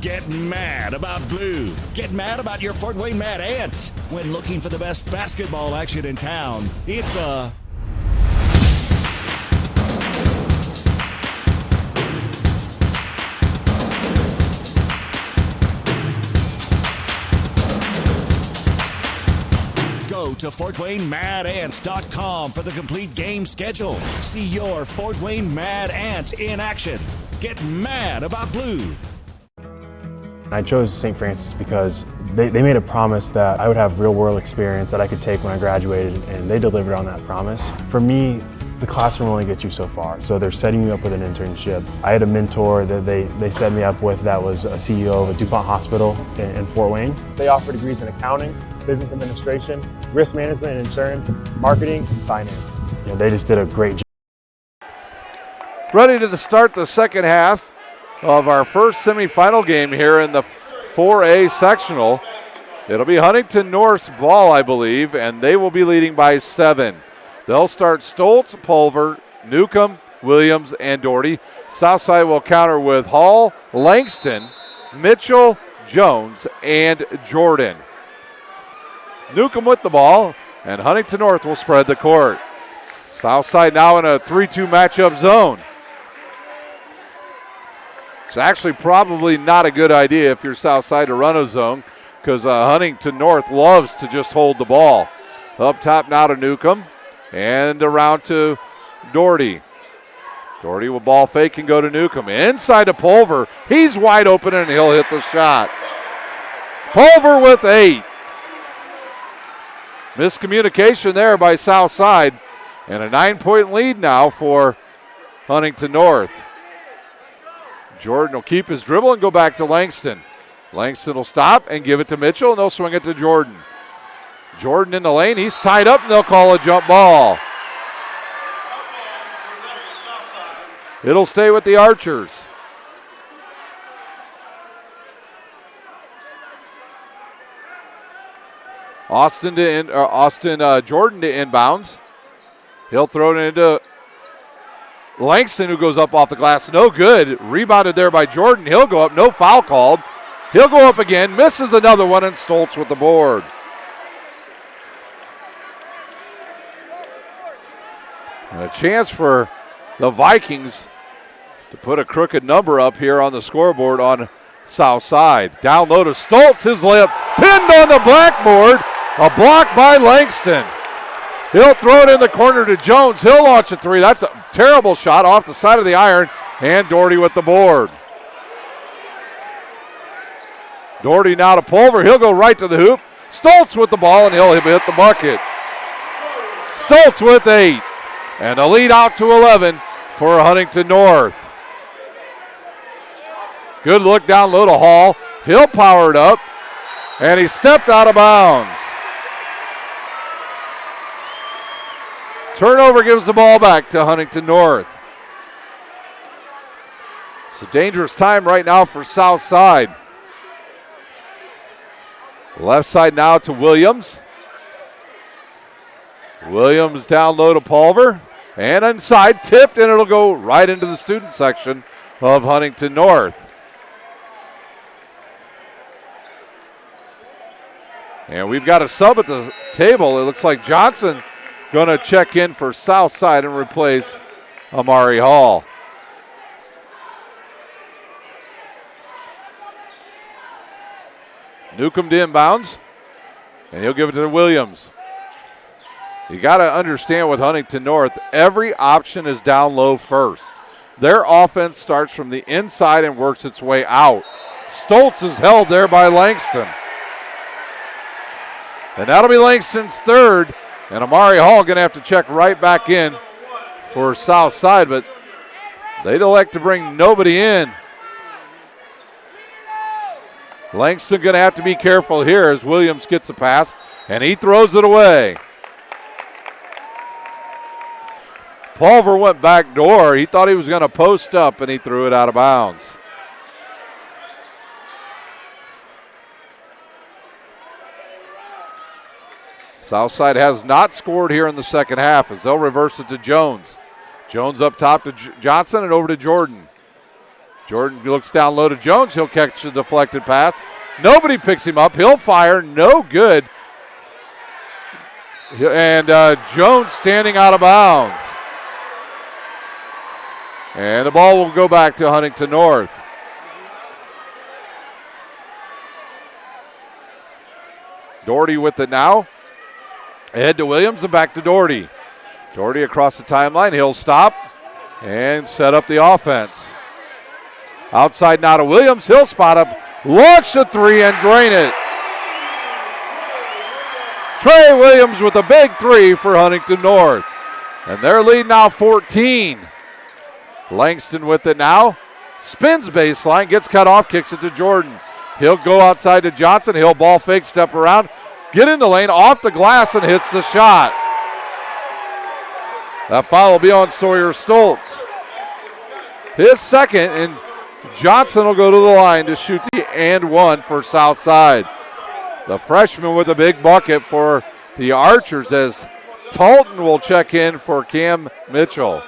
Get mad about blue. Get mad about your Fort Wayne Mad Ants. When looking for the best basketball action in town, it's the Go to FortWayneMadAnts.com for the complete game schedule. See your Fort Wayne Mad Ants in action. Get mad about blue. I chose St. Francis because they made a promise that I would have real-world experience that I could take when I graduated, and they delivered on that promise. For me, the classroom only gets you so far, so they're setting you up with an internship. I had a mentor that they set me up with that was a CEO of a DuPont hospital in Fort Wayne. They offer degrees in accounting, business administration, risk management and insurance, marketing, and finance. They just did a great job. Ready to start the second half of our first semifinal game here in the 4A sectional. It'll be Huntington North's ball, I believe, and they will be leading by 7. They'll start Stoltz, Pulver, Newcomb, Williams, and Doherty. Southside will counter with Hall, Langston, Mitchell, Jones, and Jordan. Newcomb with the ball, and Huntington North will spread the court. Southside now in a 3-2 matchup zone. It's actually probably not a good idea if you're Southside to run a zone because Huntington North loves to just hold the ball. Up top now to Newcomb and around to Doherty. Doherty will ball fake and go to Newcomb. Inside to Pulver. He's wide open and he'll hit the shot. Pulver with 8. Miscommunication there by Southside. And a 9-point lead now for Huntington North. Jordan will keep his dribble and go back to Langston. Langston will stop and give it to Mitchell, and they'll swing it to Jordan. Jordan in the lane. He's tied up, and they'll call a jump ball. It'll stay with the Archers. Jordan to inbounds. He'll throw it into Langston, who goes up off the glass. No good. Rebounded there by Jordan. He'll go up. No foul called. He'll go up again. Misses another one, and Stoltz with the board. And a chance for the Vikings to put a crooked number up here on the scoreboard on South Side. Down low to Stoltz. His layup pinned on the blackboard. A block by Langston. He'll throw it in the corner to Jones. He'll launch a 3. That's a terrible shot off the side of the iron. And Doherty with the board. Doherty now to Pulver. He'll go right to the hoop. Stoltz with the ball, and he'll hit the bucket. Stoltz with 8. And a lead out to 11 for Huntington North. Good look down low to Hall. He'll power it up. And he stepped out of bounds. Turnover gives the ball back to Huntington North. It's a dangerous time right now for South Side. Left side now to Williams. Williams down low to Pulver. And inside, tipped, and it'll go right into the student section of Huntington North. And we've got a sub at the table. It looks like Johnson going to check in for Southside and replace Amari Hall. Newcomb to inbounds, and he'll give it to Williams. You got to understand with Huntington North, every option is down low first. Their offense starts from the inside and works its way out. Stoltz is held there by Langston. And that'll be Langston's third, and Amari Hall going to have to check right back in for South Side, but they'd elect to bring nobody in. Langston going to have to be careful here as Williams gets a pass, and he throws it away. Pulver went back door. He thought he was going to post up, and he threw it out of bounds. Southside has not scored here in the second half as they'll reverse it to Jones. Jones up top to Johnson and over to Jordan. Jordan looks down low to Jones. He'll catch the deflected pass. Nobody picks him up. He'll fire. No good. And Jones standing out of bounds. And the ball will go back to Huntington North. Doherty with it now. Ahead to Williams and back to Doherty. Doherty across the timeline. He'll stop and set up the offense. Outside now to Williams. He'll spot up, launch the three, and drain it. Trey Williams with a big three for Huntington North. And their lead now 14. Langston with it now. Spins baseline, gets cut off, kicks it to Jordan. He'll go outside to Johnson. He'll ball fake, step around, get in the lane, off the glass, and hits the shot. That foul will be on Sawyer Stoltz. His second, and Johnson will go to the line to shoot the and one for Southside. The freshman with a big bucket for the Archers as Talton will check in for Cam Mitchell.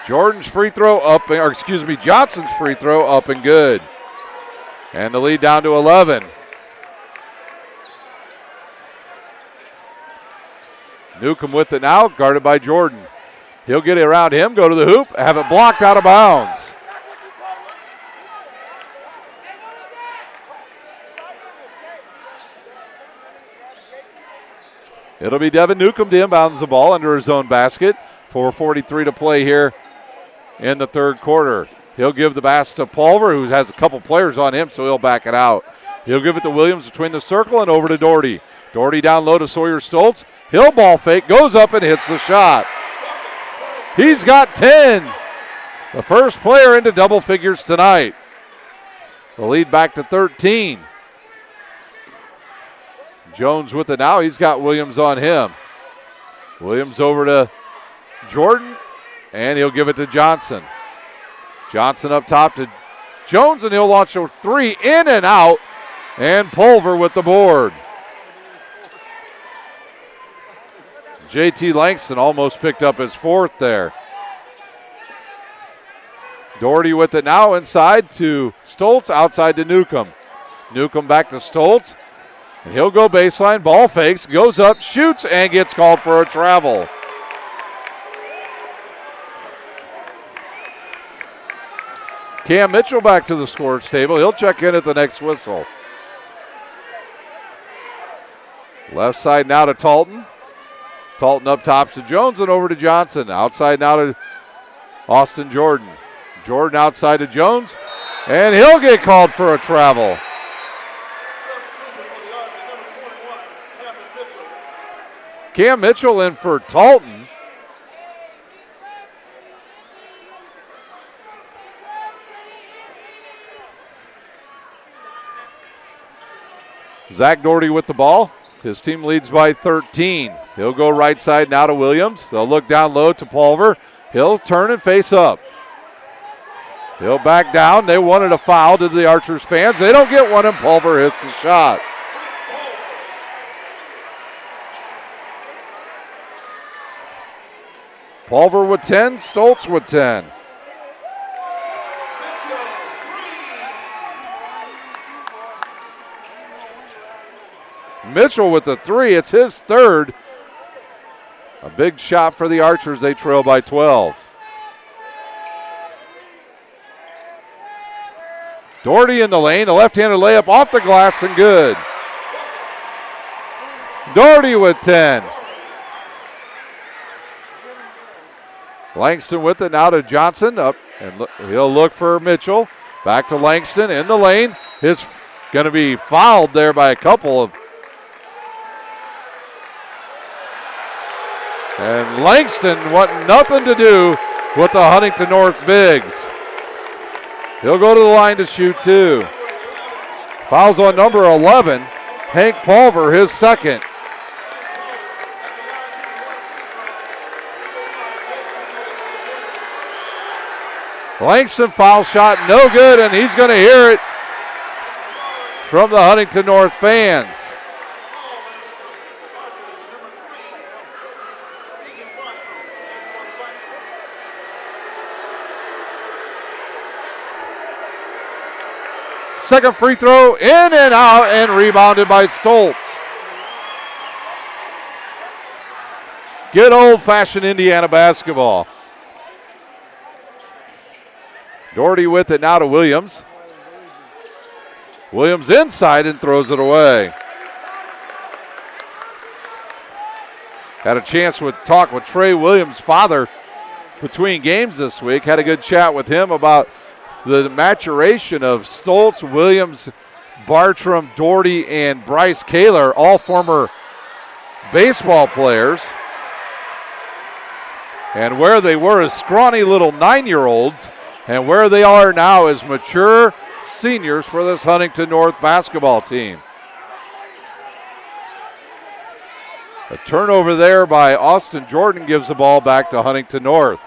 Jordan's free throw up, or excuse me, Johnson's free throw up and good. And the lead down to 11. Newcomb with it now, guarded by Jordan. He'll get it around him, go to the hoop, have it blocked out of bounds. It'll be Devin Newcomb to inbounds the ball under his own basket. 4:43 to play here in the third quarter. He'll give the pass to Pulver, who has a couple players on him, so he'll back it out. He'll give it to Williams between the circle and over to Doherty. Doherty down low to Sawyer Stoltz. He'll ball fake, goes up and hits the shot. He's got 10. The first player into double figures tonight. The lead back to 13. Jones with it now. He's got Williams on him. Williams over to Jordan, and he'll give it to Johnson. Johnson up top to Jones, and he'll launch a three in and out, and Pulver with the board. JT Langston almost picked up his fourth there. Doherty with it now inside to Stoltz, outside to Newcomb. Newcomb back to Stoltz, and he'll go baseline, ball fakes, goes up, shoots, and gets called for a travel. Cam Mitchell back to the scorer's table. He'll check in at the next whistle. Left side now to Talton. Talton up top to Jones and over to Johnson. Outside now to Austin Jordan. Jordan outside to Jones, and he'll get called for a travel. Cam Mitchell in for Talton. Zach Doherty with the ball. His team leads by 13. He'll go right side now to Williams. They'll look down low to Pulver. He'll turn and face up. He'll back down. They wanted a foul to the Archers fans. They don't get one, and Pulver hits the shot. Pulver with 10, Stoltz with 10. Mitchell with the three. It's his third. A big shot for the Archers. They trail by 12. Doherty in the lane. The left-handed layup off the glass and good. Doherty with 10. Langston with it now to Johnson. Up and he'll look for Mitchell. Back to Langston in the lane. His going to be fouled there by a couple of. And Langston wanting nothing to do with the Huntington North bigs. He'll go to the line to shoot two. Fouls on number 11, Hank Pulver, his second. Langston foul shot, no good, and he's going to hear it from the Huntington North fans. Second free throw, in and out, and rebounded by Stoltz. Good old-fashioned Indiana basketball. Doherty with it now to Williams. Williams inside and throws it away. Had a chance to talk with Trey Williams' father between games this week. Had a good chat with him about the maturation of Stoltz, Williams, Bartram, Doherty, and Bryce Kaler, all former baseball players. And where they were as scrawny little 9-year-olds, and where they are now as mature seniors for this Huntington North basketball team. A turnover there by Austin Jordan gives the ball back to Huntington North.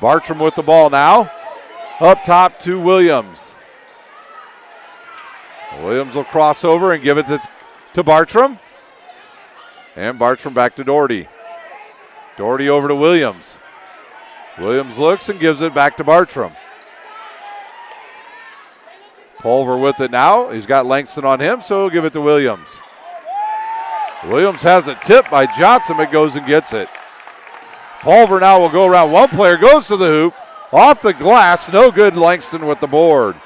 Bartram with the ball now. Up top to Williams. Williams will cross over and give it to Bartram. And Bartram back to Doherty. Doherty over to Williams. Williams looks and gives it back to Bartram. Pulver with it now. He's got Langston on him, so he'll give it to Williams. Williams has it tipped by Johnson, but goes and gets it. Pulver now will go around. One player goes to the hoop. Off the glass. No good. Langston with the board.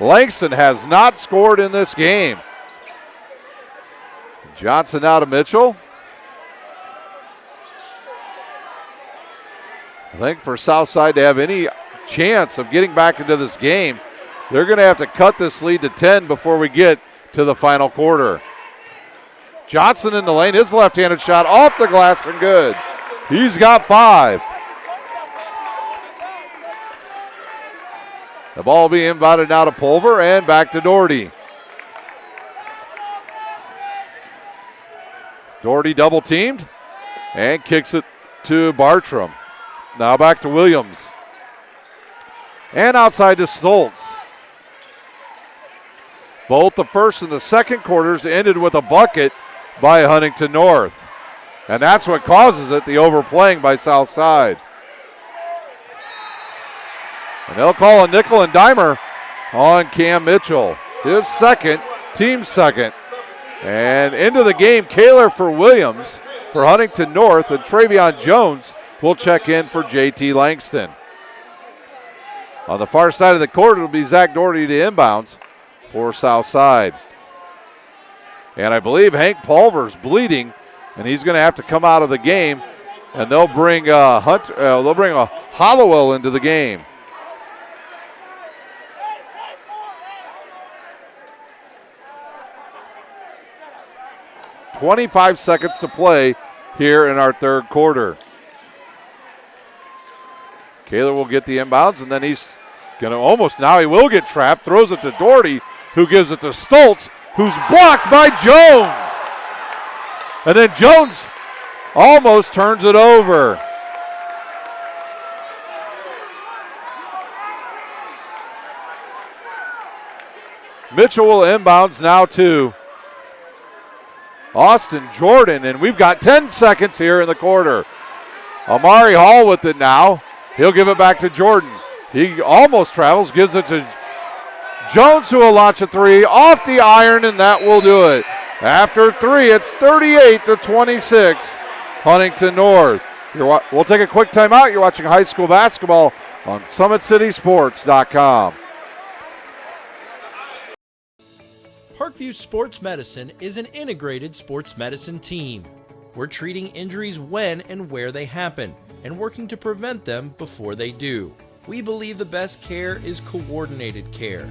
Langston has not scored in this game. Johnson now to Mitchell. I think for Southside to have any chance of getting back into this game, they're going to have to cut this lead to 10 before we get to the final quarter. Johnson in the lane. His left-handed shot off the glass and good. He's got 5. The ball being inbounded now to Pulver and back to Doherty. Doherty double teamed and kicks it to Bartram. Now back to Williams. And outside to Stoltz. Both the first and the second quarters ended with a bucket by Huntington North. And that's what causes it, the overplaying by Southside. And they'll call a nickel and dimer on Cam Mitchell. His second, team second. And into the game, Kaler for Williams for Huntington North, and Travion Jones will check in for JT Langston. On the far side of the court, it'll be Zach Doherty to inbounds for Southside. And I believe Hank Pulver's bleeding, and he's going to have to come out of the game, and they'll bring a Hollowell into the game. .25 seconds to play here in our third quarter. Kaler will get the inbounds, and then he's going to now he will get trapped, throws it to Doherty, who gives it to Stoltz, who's blocked by Jones. And then Jones almost turns it over. Mitchell will inbounds now to Austin Jordan, and we've got 10 seconds here in the quarter. Amari Hall with it now. He'll give it back to Jordan. He almost travels, gives it to Jones who will launch a three off the iron, and that will do it. After three, it's 38-26, Huntington North. We'll take a quick timeout. You're watching high school basketball on SummitCitySports.com. Parkview Sports Medicine is an integrated sports medicine team. We're treating injuries when and where they happen and working to prevent them before they do. We believe the best care is coordinated care,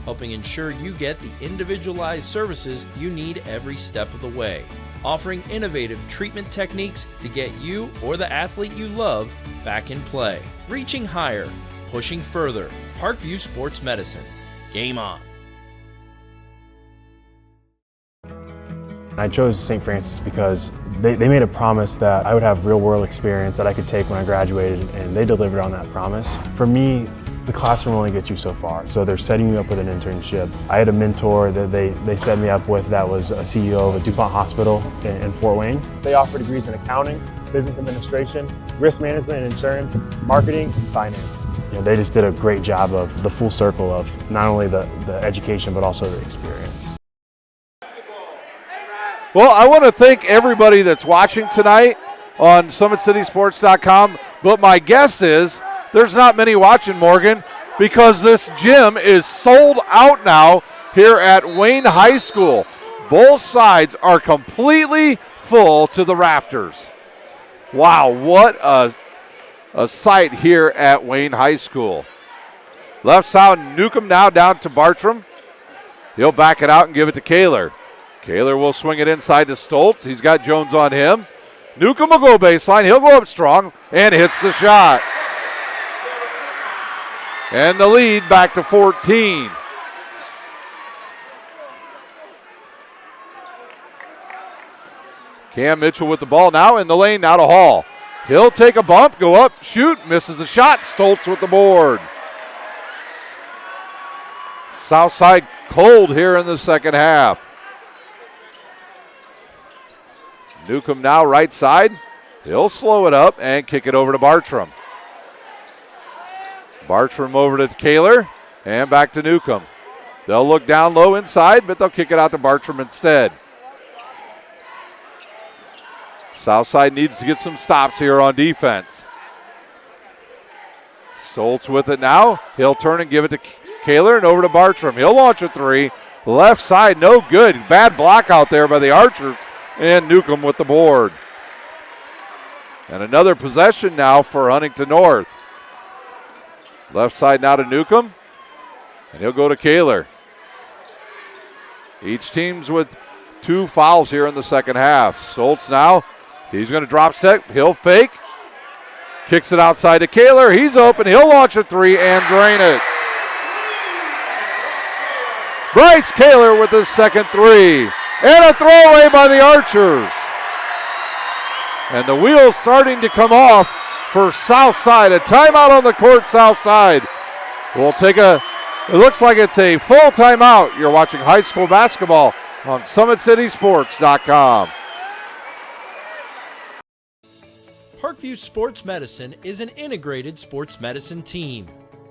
helping ensure you get the individualized services you need every step of the way, offering innovative treatment techniques to get you or the athlete you love back in play. Reaching higher, pushing further. Parkview Sports Medicine. Game on. I chose St. Francis because they made a promise that I would have real-world experience that I could take when I graduated, and they delivered on that promise. For me, the classroom only gets you so far, so they're setting you up with an internship. I had a mentor that they set me up with that was a CEO of a DuPont hospital in Fort Wayne. They offer degrees in accounting, business administration, risk management and insurance, marketing, and finance. They just did a great job of the full circle of not only the education but also the experience. Well, I want to thank everybody that's watching tonight on SummitCitySports.com, but my guess is there's not many watching, Morgan, because this gym is sold out now here at Wayne High School. Both sides are completely full to the rafters. Wow, what a sight here at Wayne High School. Left side, Newcomb now down to Bartram. He'll back it out and give it to Kaler. Kaler will swing it inside to Stoltz. He's got Jones on him. Newcomb will go baseline. He'll go up strong and hits the shot. And the lead back to 14. Cam Mitchell with the ball now in the lane, now to Hall. He'll take a bump, go up, shoot, misses the shot. Stoltz with the board. Southside cold here in the second half. Newcomb now right side. He'll slow it up and kick it over to Bartram. Bartram over to Kaler and back to Newcomb. They'll look down low inside, but they'll kick it out to Bartram instead. Southside needs to get some stops here on defense. Stoltz with it now. He'll turn and give it to Kaler and over to Bartram. He'll launch a three. Left side, no good. Bad block out there by the Archers. And Newcomb with the board. And another possession now for Huntington North. Left side now to Newcomb. And he'll go to Kaler. Each team's with 2 fouls here in the second half. Stoltz now. He's going to drop step. He'll fake. Kicks it outside to Kaler. He's open. He'll launch a three and drain it. Bryce Kaler with his second three. And a throwaway by the Archers. And the wheels starting to come off for Southside. A timeout on the court, Southside. We'll take it looks like it's a full timeout. You're watching high school basketball on SummitCitySports.com. Parkview Sports Medicine is an integrated sports medicine team.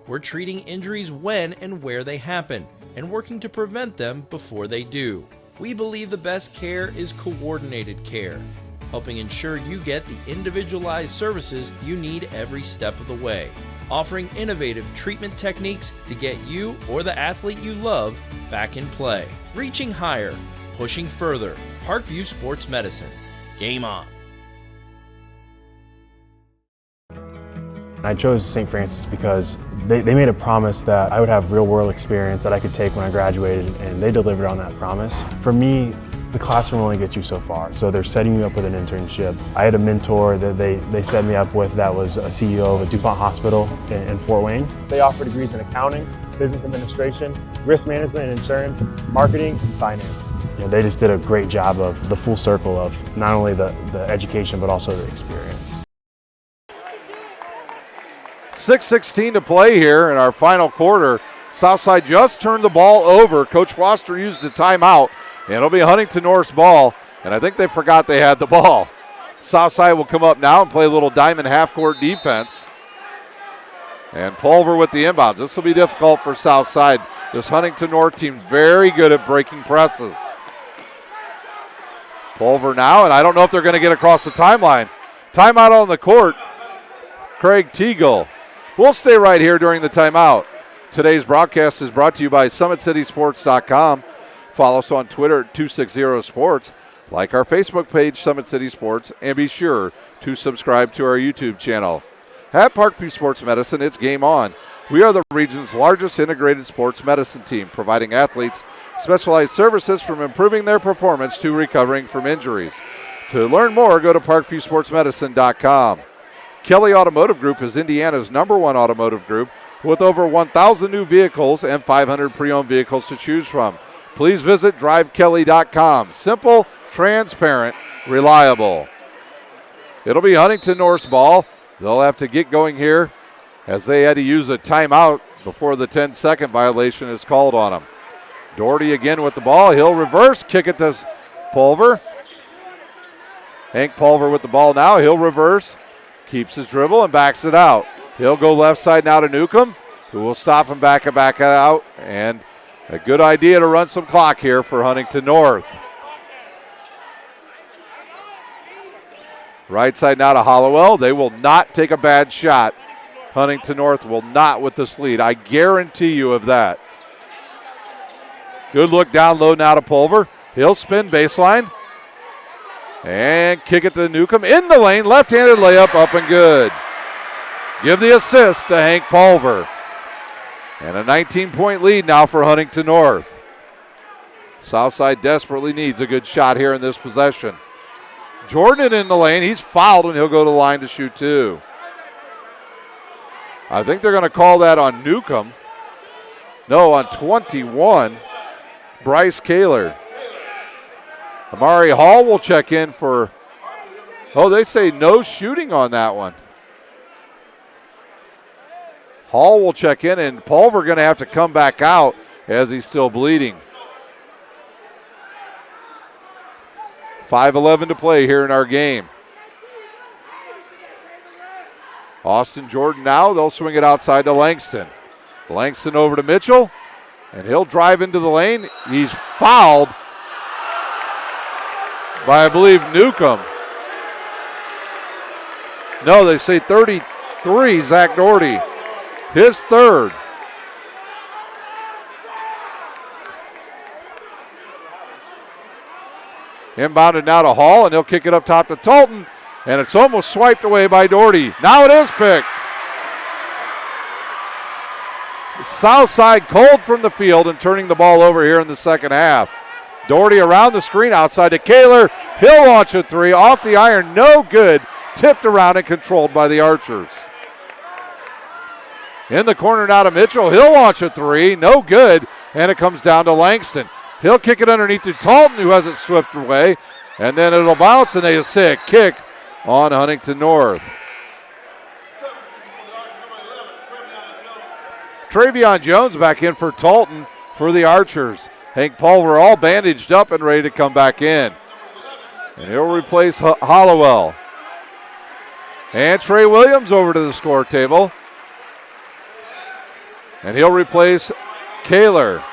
We're treating injuries when and where they happen and working to prevent them before they do. We believe the best care is coordinated care, helping ensure you get the individualized services you need every step of the way, offering innovative treatment techniques to get you or the athlete you love back in play. Reaching higher, pushing further. Parkview Sports Medicine. Game on. I chose St. Francis because they made a promise that I would have real-world experience that I could take when I graduated, and they delivered on that promise. For me, the classroom only gets you so far, so they're setting you up with an internship. I had a mentor that they set me up with that was a CEO of a DuPont hospital in Fort Wayne. They offer degrees in accounting, business administration, risk management and insurance, marketing, and finance. They just did a great job of the full circle of not only the education but also the experience. 6:16 to play here in our final quarter. Southside just turned the ball over. Coach Foster used the timeout, and it'll be Huntington North's ball, and I think they forgot they had the ball. Southside will come up now and play a little diamond half-court defense. And Pulver with the inbounds. This will be difficult for Southside. This Huntington North team very good at breaking presses. Pulver now, and I don't know if they're going to get across the timeline. Timeout on the court. Craig Teagle. We'll stay right here during the timeout. Today's broadcast is brought to you by SummitCitySports.com. Follow us on Twitter at 260sports. Like our Facebook page, Summit City Sports, and be sure to subscribe to our YouTube channel. At Parkview Sports Medicine, it's game on. We are the region's largest integrated sports medicine team, providing athletes specialized services from improving their performance to recovering from injuries. To learn more, go to ParkviewSportsMedicine.com. Kelly Automotive Group is Indiana's #1 automotive group with over 1,000 new vehicles and 500 pre-owned vehicles to choose from. Please visit DriveKelly.com. Simple, transparent, reliable. It'll be Huntington North's ball. They'll have to get going here as they had to use a timeout before the 10-second violation is called on them. Doherty again with the ball. He'll reverse, kick it to Pulver. Hank Pulver with the ball now. He'll reverse, keeps his dribble, and backs it out. He'll go left side now to Newcomb, who will stop him back out. And a good idea to run some clock here for Huntington North. Right side now to Hollowell. They will not take a bad shot. Huntington North will not with this lead. I guarantee you of that. Good look down low now to Pulver. He'll spin baseline. And kick it to Newcomb. In the lane, left-handed layup, up and good. Give the assist to Hank Pulver. And a 19-point lead now for Huntington North. Southside desperately needs a good shot here in this possession. Jordan in the lane. He's fouled, and he'll go to the line to shoot two. I think they're going to call that on Newcomb. No, on 21, Bryce Kaler. Amari Hall will check in for, they say no shooting on that one. Hall will check in, and Pulver going to have to come back out as he's still bleeding. 5:11 to play here in our game. Austin Jordan now, they'll swing it outside to Langston. Langston over to Mitchell, and he'll drive into the lane. He's fouled by, I believe, Newcomb. No, they say 33, Zach Doherty. His third. Inbounded now to Hall, and he'll kick it up top to Tolton, and it's almost swiped away by Doherty. Now it is picked. Southside cold from the field and turning the ball over here in the second half. Doherty around the screen outside to Kaler. He'll launch a three off the iron, no good. Tipped around and controlled by the Archers. In the corner now to Mitchell. He'll launch a three, no good, and it comes down to Langston. He'll kick it underneath to Talton, who has it swept away, and then it'll bounce, and they say a kick on Huntington North. Travion Jones back in for Talton for the Archers. Hank Pulver all bandaged up and ready to come back in. And he'll replace Hollowell. And Trey Williams over to the score table. And he'll replace Kaler.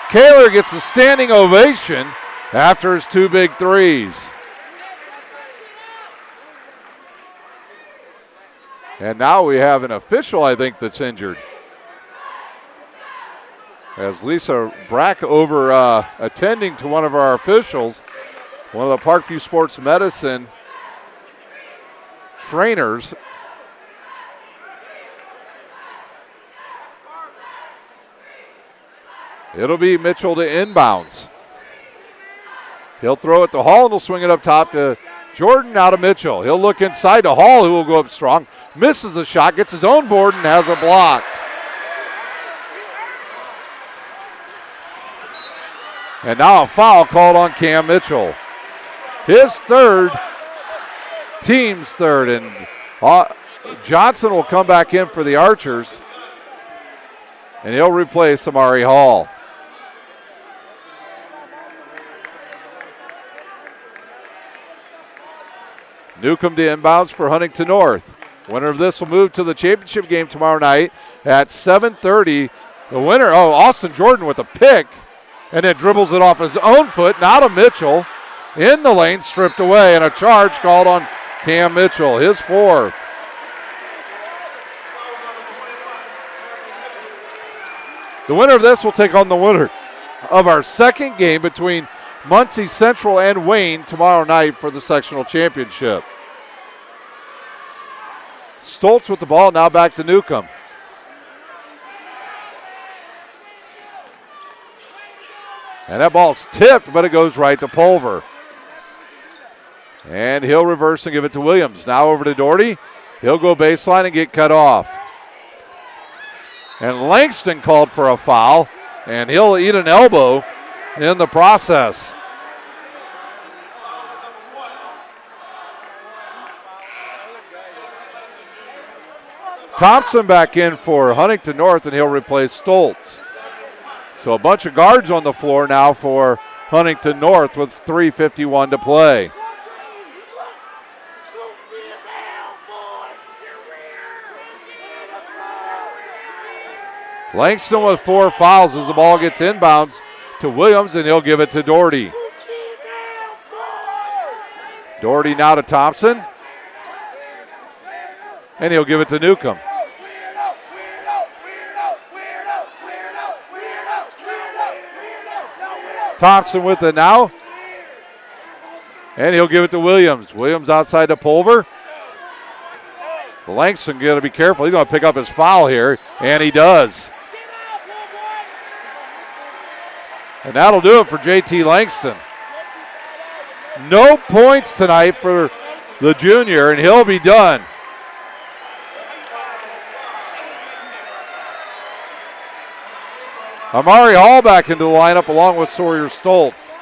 Kaler gets a standing ovation after his two big threes. And now we have an official, I think, that's injured. As Lisa Brack over attending to one of our officials, one of the Parkview Sports Medicine trainers. It'll be Mitchell to inbounds. He'll throw it to Hall, and he'll swing it up top to Jordan, now to Mitchell. He'll look inside to Hall, who will go up strong. Misses a shot, gets his own board, and has it blocked. And now a foul called on Cam Mitchell. His third, team's third. And Johnson will come back in for the Archers. And he'll replace Amari Hall. Newcomb to inbounds for Huntington North. Winner of this will move to the championship game tomorrow night at 7:30. The winner, Austin Jordan with a pick, and then dribbles it off his own foot, not a Mitchell. In the lane, stripped away, and a charge called on Cam Mitchell, his fourth. The winner of this will take on the winner of our second game between Muncie Central and Wayne tomorrow night for the sectional championship. Stoltz with the ball, now back to Newcomb. And that ball's tipped, but it goes right to Pulver. And he'll reverse and give it to Williams. Now over to Doherty. He'll go baseline and get cut off. And Langston called for a foul, and he'll eat an elbow in the process. Thompson back in for Huntington North, and he'll replace Stoltz. So a bunch of guards on the floor now for Huntington North with 3:51 to play. Langston with 4 fouls as the ball gets inbounds to Williams, and he'll give it to Doherty. Doherty now to Thompson, and he'll give it to Newcomb. Thompson with it now, and he'll give it to Williams. Williams outside to Pulver. Langston got to be careful. He's going to pick up his foul here, and he does. And that'll do it for JT Langston. No points tonight for the junior, and he'll be done. Amari Hall back into the lineup along with Sawyer Stoltz.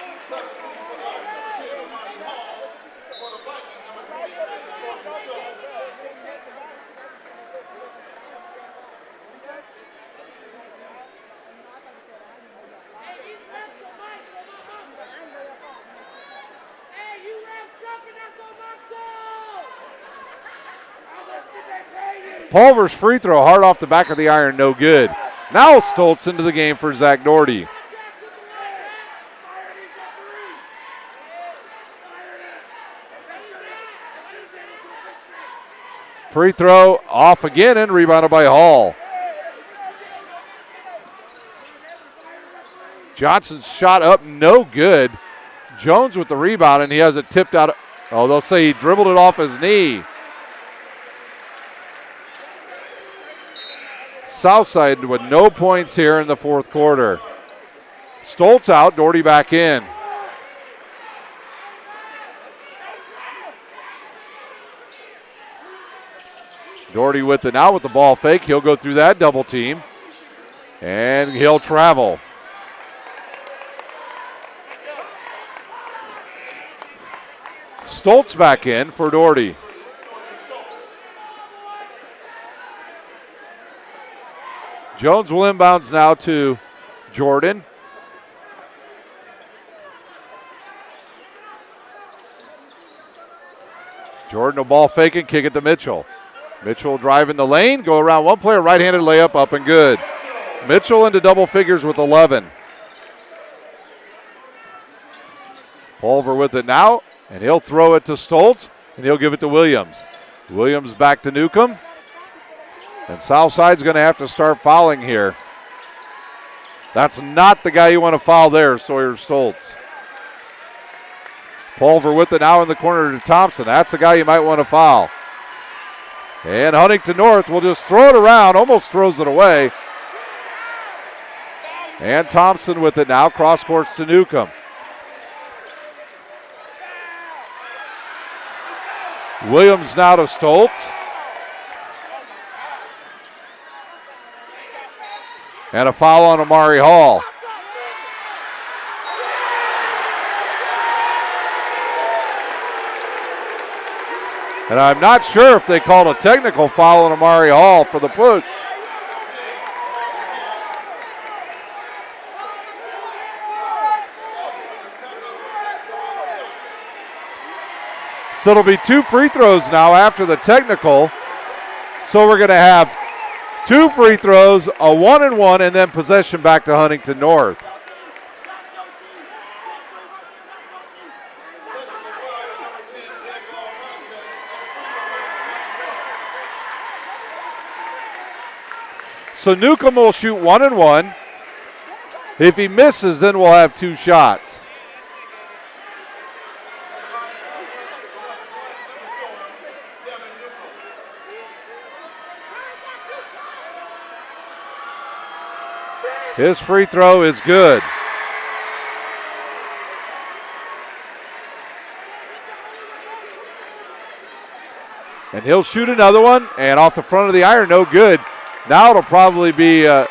Pulver's free throw hard off the back of the iron, no good. Now Stoltz into the game for Zach Doherty. Free throw off again and rebounded by Hall. Johnson's shot up, no good. Jones with the rebound, and he has it tipped out. Oh, they'll say he dribbled it off his knee. Southside with no points here in the fourth quarter. Stoltz out, Doherty back in. Doherty with it now with the ball fake. He'll go through that double team, and he'll travel. Stoltz back in for Doherty. Jones will inbounds now to Jordan. Jordan will ball fake and kick it to Mitchell. Mitchell drive in the lane, go around one player, right-handed layup up and good. Mitchell into double figures with 11. Pulver with it now, and he'll throw it to Stoltz, and he'll give it to Williams. Williams back to Newcomb. And Southside's going to have to start fouling here. That's not the guy you want to foul there, Sawyer Stoltz. Pulver with it now in the corner to Thompson. That's the guy you might want to foul. And Huntington North will just throw it around, almost throws it away. And Thompson with it now, cross courts to Newcomb. Williams now to Stoltz. And a foul on Amari Hall. And I'm not sure if they called a technical foul on Amari Hall for the push. So it'll be 2 free throws now after the technical So we're going to have 2 free throws, a 1-and-1, and then possession back to Huntington North. So Newcomb will shoot 1-and-1. If he misses, then we'll have 2 shots. His free throw is good. And he'll shoot another one, and off the front of the iron, no good. Now it'll probably be, I'm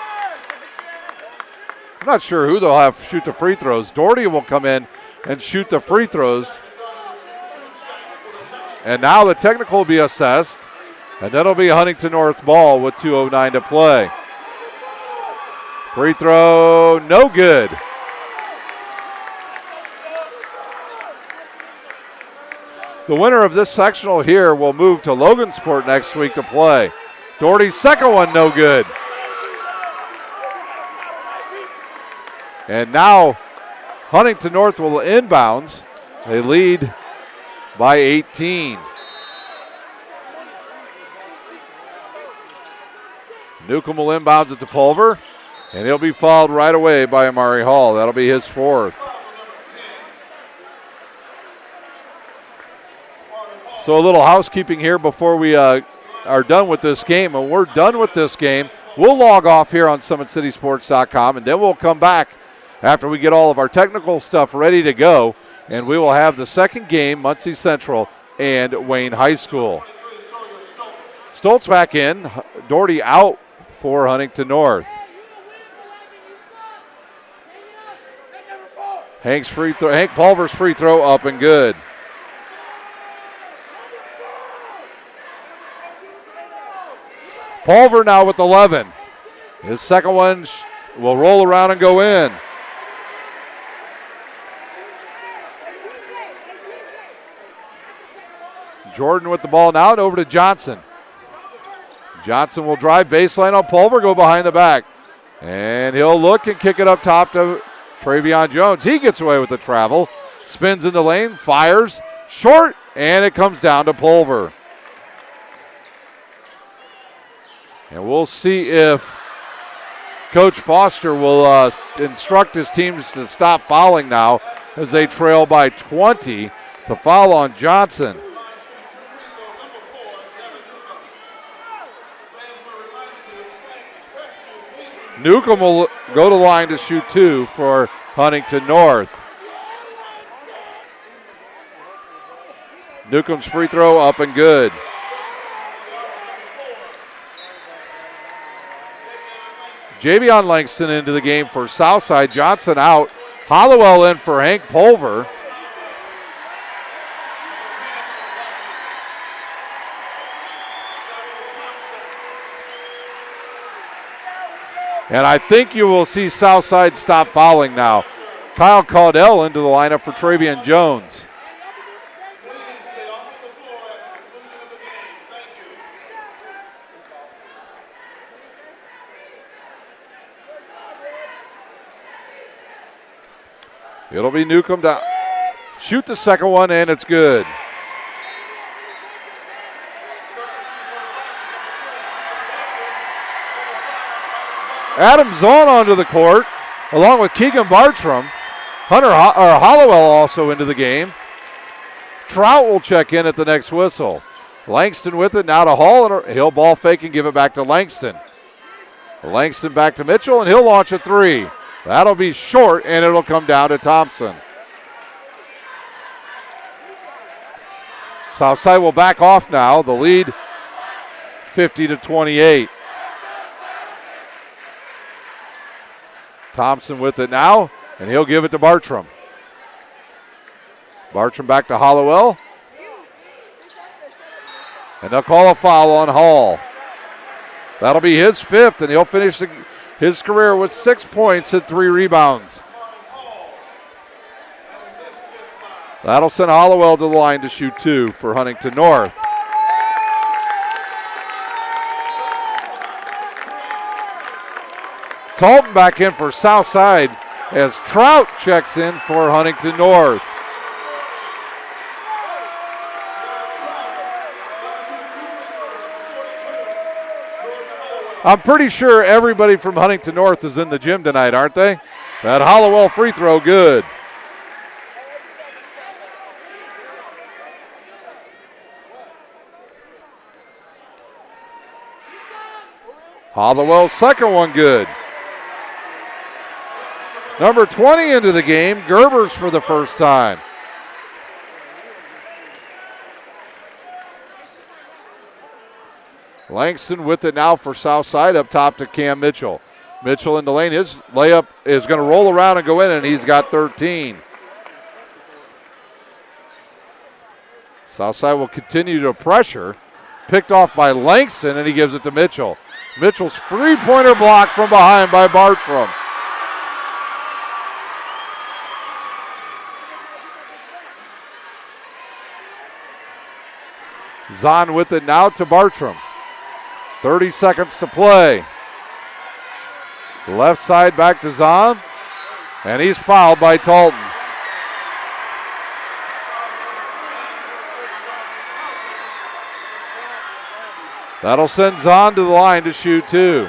not sure who they'll have shoot the free throws. Doherty will come in and shoot the free throws. And now the technical will be assessed, and that'll be a Huntington North ball with 2:09 to play. Free throw, no good. The winner of this sectional here will move to Logansport next week to play. Doherty's second one, no good. And now Huntington North will inbounds. They lead by 18. Newcomb will inbounds it to Pulver, and he'll be fouled right away by Amari Hall. That'll be his 4th. So a little housekeeping here before we are done with this game. When we're done with this game, we'll log off here on SummitCitySports.com, and then we'll come back after we get all of our technical stuff ready to go, and we will have the second game, Muncie Central and Wayne High School. Stoltz back in, Doherty out for Huntington North. Hank Pulver's free throw up and good. Pulver now with 11. His second one will roll around and go in. Jordan with the ball now and over to Johnson. Johnson will drive baseline on Pulver, go behind the back. And he'll look and kick it up top to Travion Jones. He gets away with the travel. Spins in the lane, fires, short, and it comes down to Pulver. And we'll see if Coach Foster will instruct his teams to stop fouling now as they trail by 20. The foul on Johnson. Newcomb will go to line to shoot 2 for Huntington North. Newcomb's free throw up and good. Javion Langston into the game for Southside. Johnson out. Hollowell in for Hank Pulver. And I think you will see Southside stop fouling now. Kyle Caudell into the lineup for Travion Jones. It'll be Newcomb to shoot the second one, and it's good. Adam Zahn onto the court, along with Keegan Bartram. Hollowell also into the game. Trout will check in at the next whistle. Langston with it, now to Hall, and he'll ball fake and give it back to Langston. Langston back to Mitchell, and he'll launch a 3. That'll be short, and it'll come down to Thompson. Southside will back off now. The lead 50-28. Thompson with it now, and he'll give it to Bartram. Bartram back to Hollowell. And they'll call a foul on Hall. That'll be his 5th, and he'll finish his career with 6 points and 3 rebounds. That'll send Hollowell to the line to shoot 2 for Huntington North. Talton back in for Southside as Trout checks in for Huntington North. I'm pretty sure everybody from Huntington North is in the gym tonight, aren't they? That Hollowell free throw, good. Hollowell's second one, good. Number 20 into the game, Gerbers for the first time. Langston with it now for Southside, up top to Cam Mitchell. Mitchell in the lane, his layup is going to roll around and go in, and he's got 13. Southside will continue to pressure. Picked off by Langston, and he gives it to Mitchell. Mitchell's three-pointer block from behind by Bartram. Zahn with it now to Bartram. 30 seconds to play. Left side back to Zahn, and he's fouled by Talton. That'll send Zahn to the line to shoot two.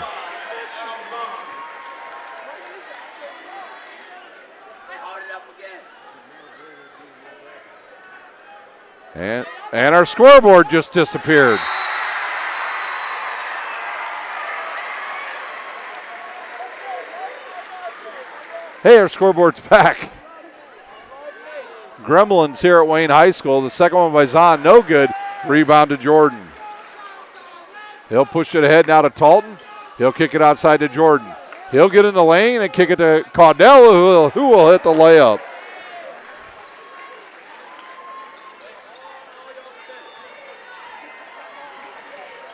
And our scoreboard just disappeared. Hey, our scoreboard's back. Gremlins here at Wayne High School. The second one by Zahn, no good. Rebound to Jordan. He'll push it ahead now to Talton. He'll kick it outside to Jordan. He'll get in the lane and kick it to Caudell, who will hit the layup.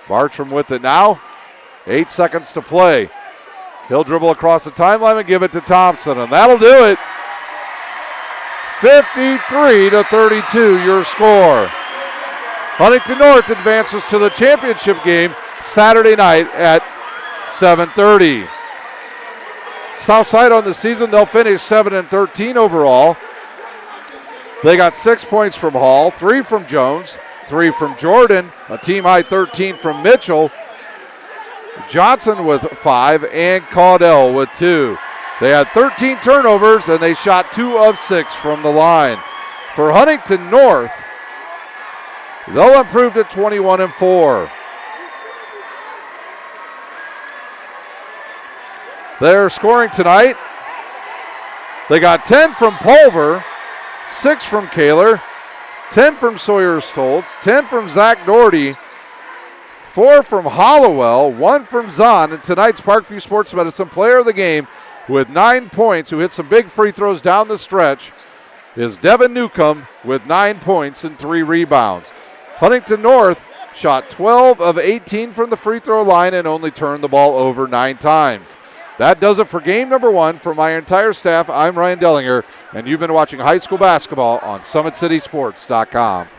Bartram with it now. 8 seconds to play. He'll dribble across the timeline and give it to Thompson, and that'll do it. 53-32, your score. Huntington North advances to the championship game Saturday night at 7:30. Southside on the season, they'll finish 7-13 overall. They got 6 points from Hall, 3 from Jones, 3 from Jordan, a team high 13 from Mitchell, Johnson with 5, and Caudell with 2. They had 13 turnovers, and they shot 2 of 6 from the line. For Huntington North, they'll improve to 21-4. They're scoring tonight. They got 10 from Pulver, 6 from Kaler, 10 from Sawyer Stoltz, 10 from Zach Doherty, 4 from Hollowell, 1 from Zahn, and tonight's Parkview Sports Medicine player of the game with 9 points, who hit some big free throws down the stretch, is Devin Newcomb with 9 points and 3 rebounds. Huntington North shot 12 of 18 from the free throw line and only turned the ball over 9 times. That does it for game number 1. For my entire staff, I'm Ryan Dellinger, and you've been watching high school basketball on SummitCitySports.com.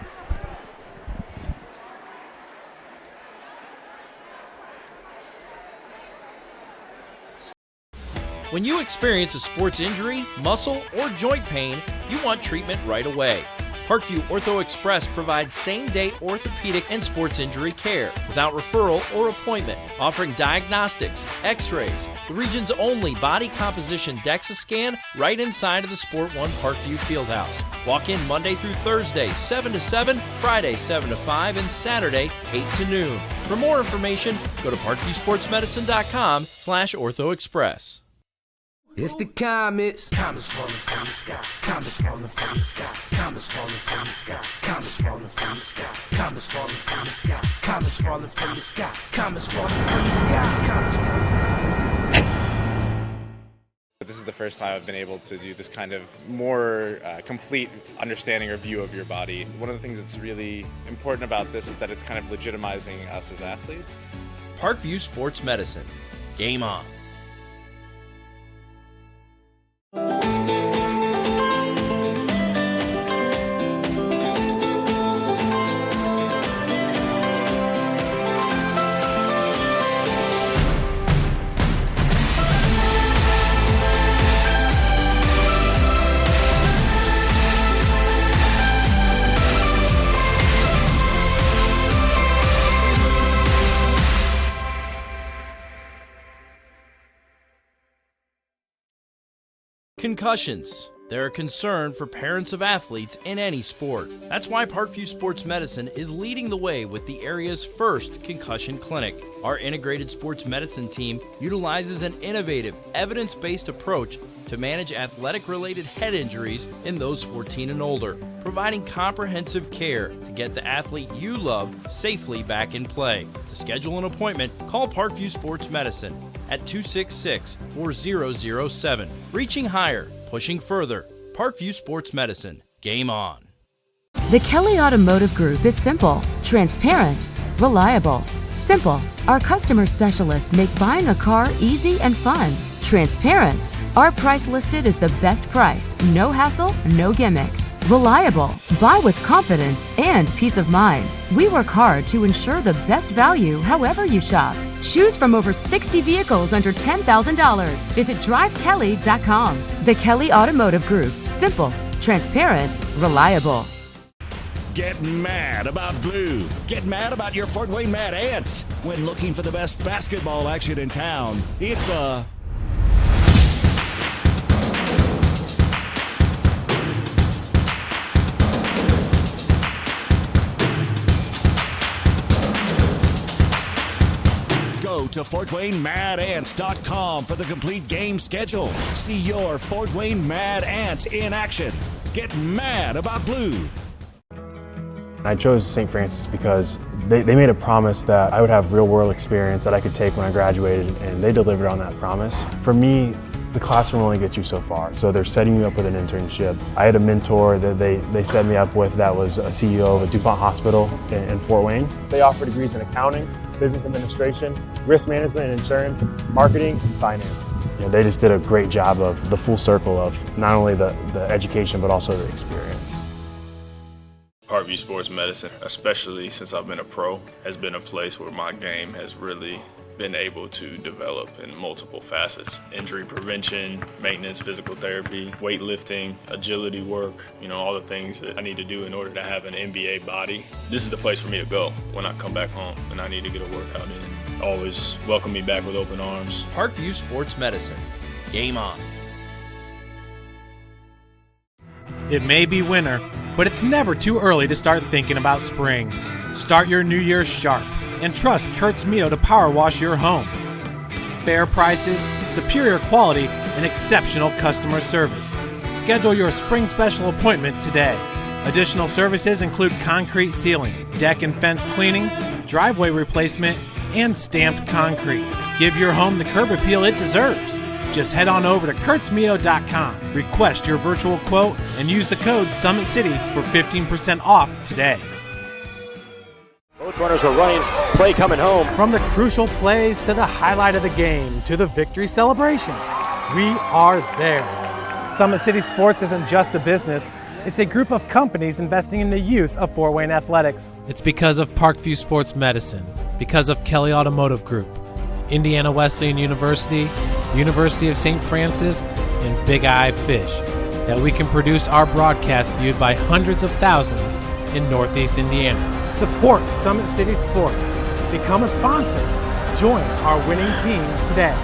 When you experience a sports injury, muscle, or joint pain, you want treatment right away. Parkview Ortho Express provides same-day orthopedic and sports injury care without referral or appointment, offering diagnostics, x-rays, the region's only body composition DEXA scan right inside of the Sport One Parkview Fieldhouse. Walk in Monday through Thursday, 7 to 7, Friday, 7 to 5, and Saturday, 8 to noon. For more information, go to parkviewsportsmedicine.com/orthoexpress. It's the comets. Comets falling from the sky. Comets falling from the sky. Comets falling from the sky. Comets falling from the sky. Comets falling from the sky. Comets falling from the sky. Comets falling from the sky. Comets falling from the sky. This is the first time I've been able to do this kind of more complete understanding or view of your body. One of the things that's really important about this is that it's kind of legitimizing us as athletes. Parkview Sports Medicine. Game on. Concussions. They're a concern for parents of athletes in any sport. That's why Parkview Sports Medicine is leading the way with the area's first concussion clinic. Our integrated sports medicine team utilizes an innovative, evidence-based approach to manage athletic-related head injuries in those 14 and older, providing comprehensive care to get the athlete you love safely back in play. To schedule an appointment, call Parkview Sports Medicine at 266-4007. Reaching higher, pushing further. Parkview Sports Medicine. Game on. The Kelly Automotive Group is simple, transparent, reliable. Simple. Our customer specialists make buying a car easy and fun. Transparent. Our price listed is the best price. No hassle, no gimmicks. Reliable. Buy with confidence and peace of mind. We work hard to ensure the best value however you shop. Choose from over 60 vehicles under $10,000. Visit drivekelly.com. The Kelly Automotive Group. Simple, transparent, reliable. Get mad about blue. Get mad about your Fort Wayne Mad Ants. When looking for the best basketball action in town, it's the Go to FortWayneMadAnts.com for the complete game schedule. See your Fort Wayne Mad Ants in action. Get mad about blue. I chose St. Francis because they made a promise that I would have real-world experience that I could take when I graduated, and they delivered on that promise. For me, the classroom only gets you so far, so they're setting you up with an internship. I had a mentor that they set me up with that was a CEO of a DuPont hospital in Fort Wayne. They offer degrees in accounting, business administration, risk management and insurance, marketing, and finance. They just did a great job of the full circle of not only the education, but also the experience. Parkview Sports Medicine, especially since I've been a pro, has been a place where my game has really been able to develop in multiple facets. Injury prevention, maintenance, physical therapy, weightlifting, agility work, all the things that I need to do in order to have an NBA body. This is the place for me to go when I come back home and I need to get a workout in. Always welcome me back with open arms. Parkview Sports Medicine. Game on. It may be winter, but it's never too early to start thinking about spring. Start your new year sharp and trust Kurt's Mio to power wash your home. Fair prices, superior quality, and exceptional customer service. Schedule your spring special appointment today. Additional services include concrete sealing, deck and fence cleaning, driveway replacement, and stamped concrete. Give your home the curb appeal it deserves. Just head on over to kurtzmio.com, request your virtual quote, and use the code SummitCity for 15% off today. Both runners are running, play coming home. From the crucial plays to the highlight of the game to the victory celebration, we are there. Summit City Sports isn't just a business, it's a group of companies investing in the youth of Fort Wayne athletics. It's because of Parkview Sports Medicine, because of Kelly Automotive Group, Indiana Wesleyan University, University of St. Francis, and Big Eye Fish, that we can produce our broadcast viewed by hundreds of thousands in Northeast Indiana. Support Summit City Sports. Become a sponsor. Join our winning team today.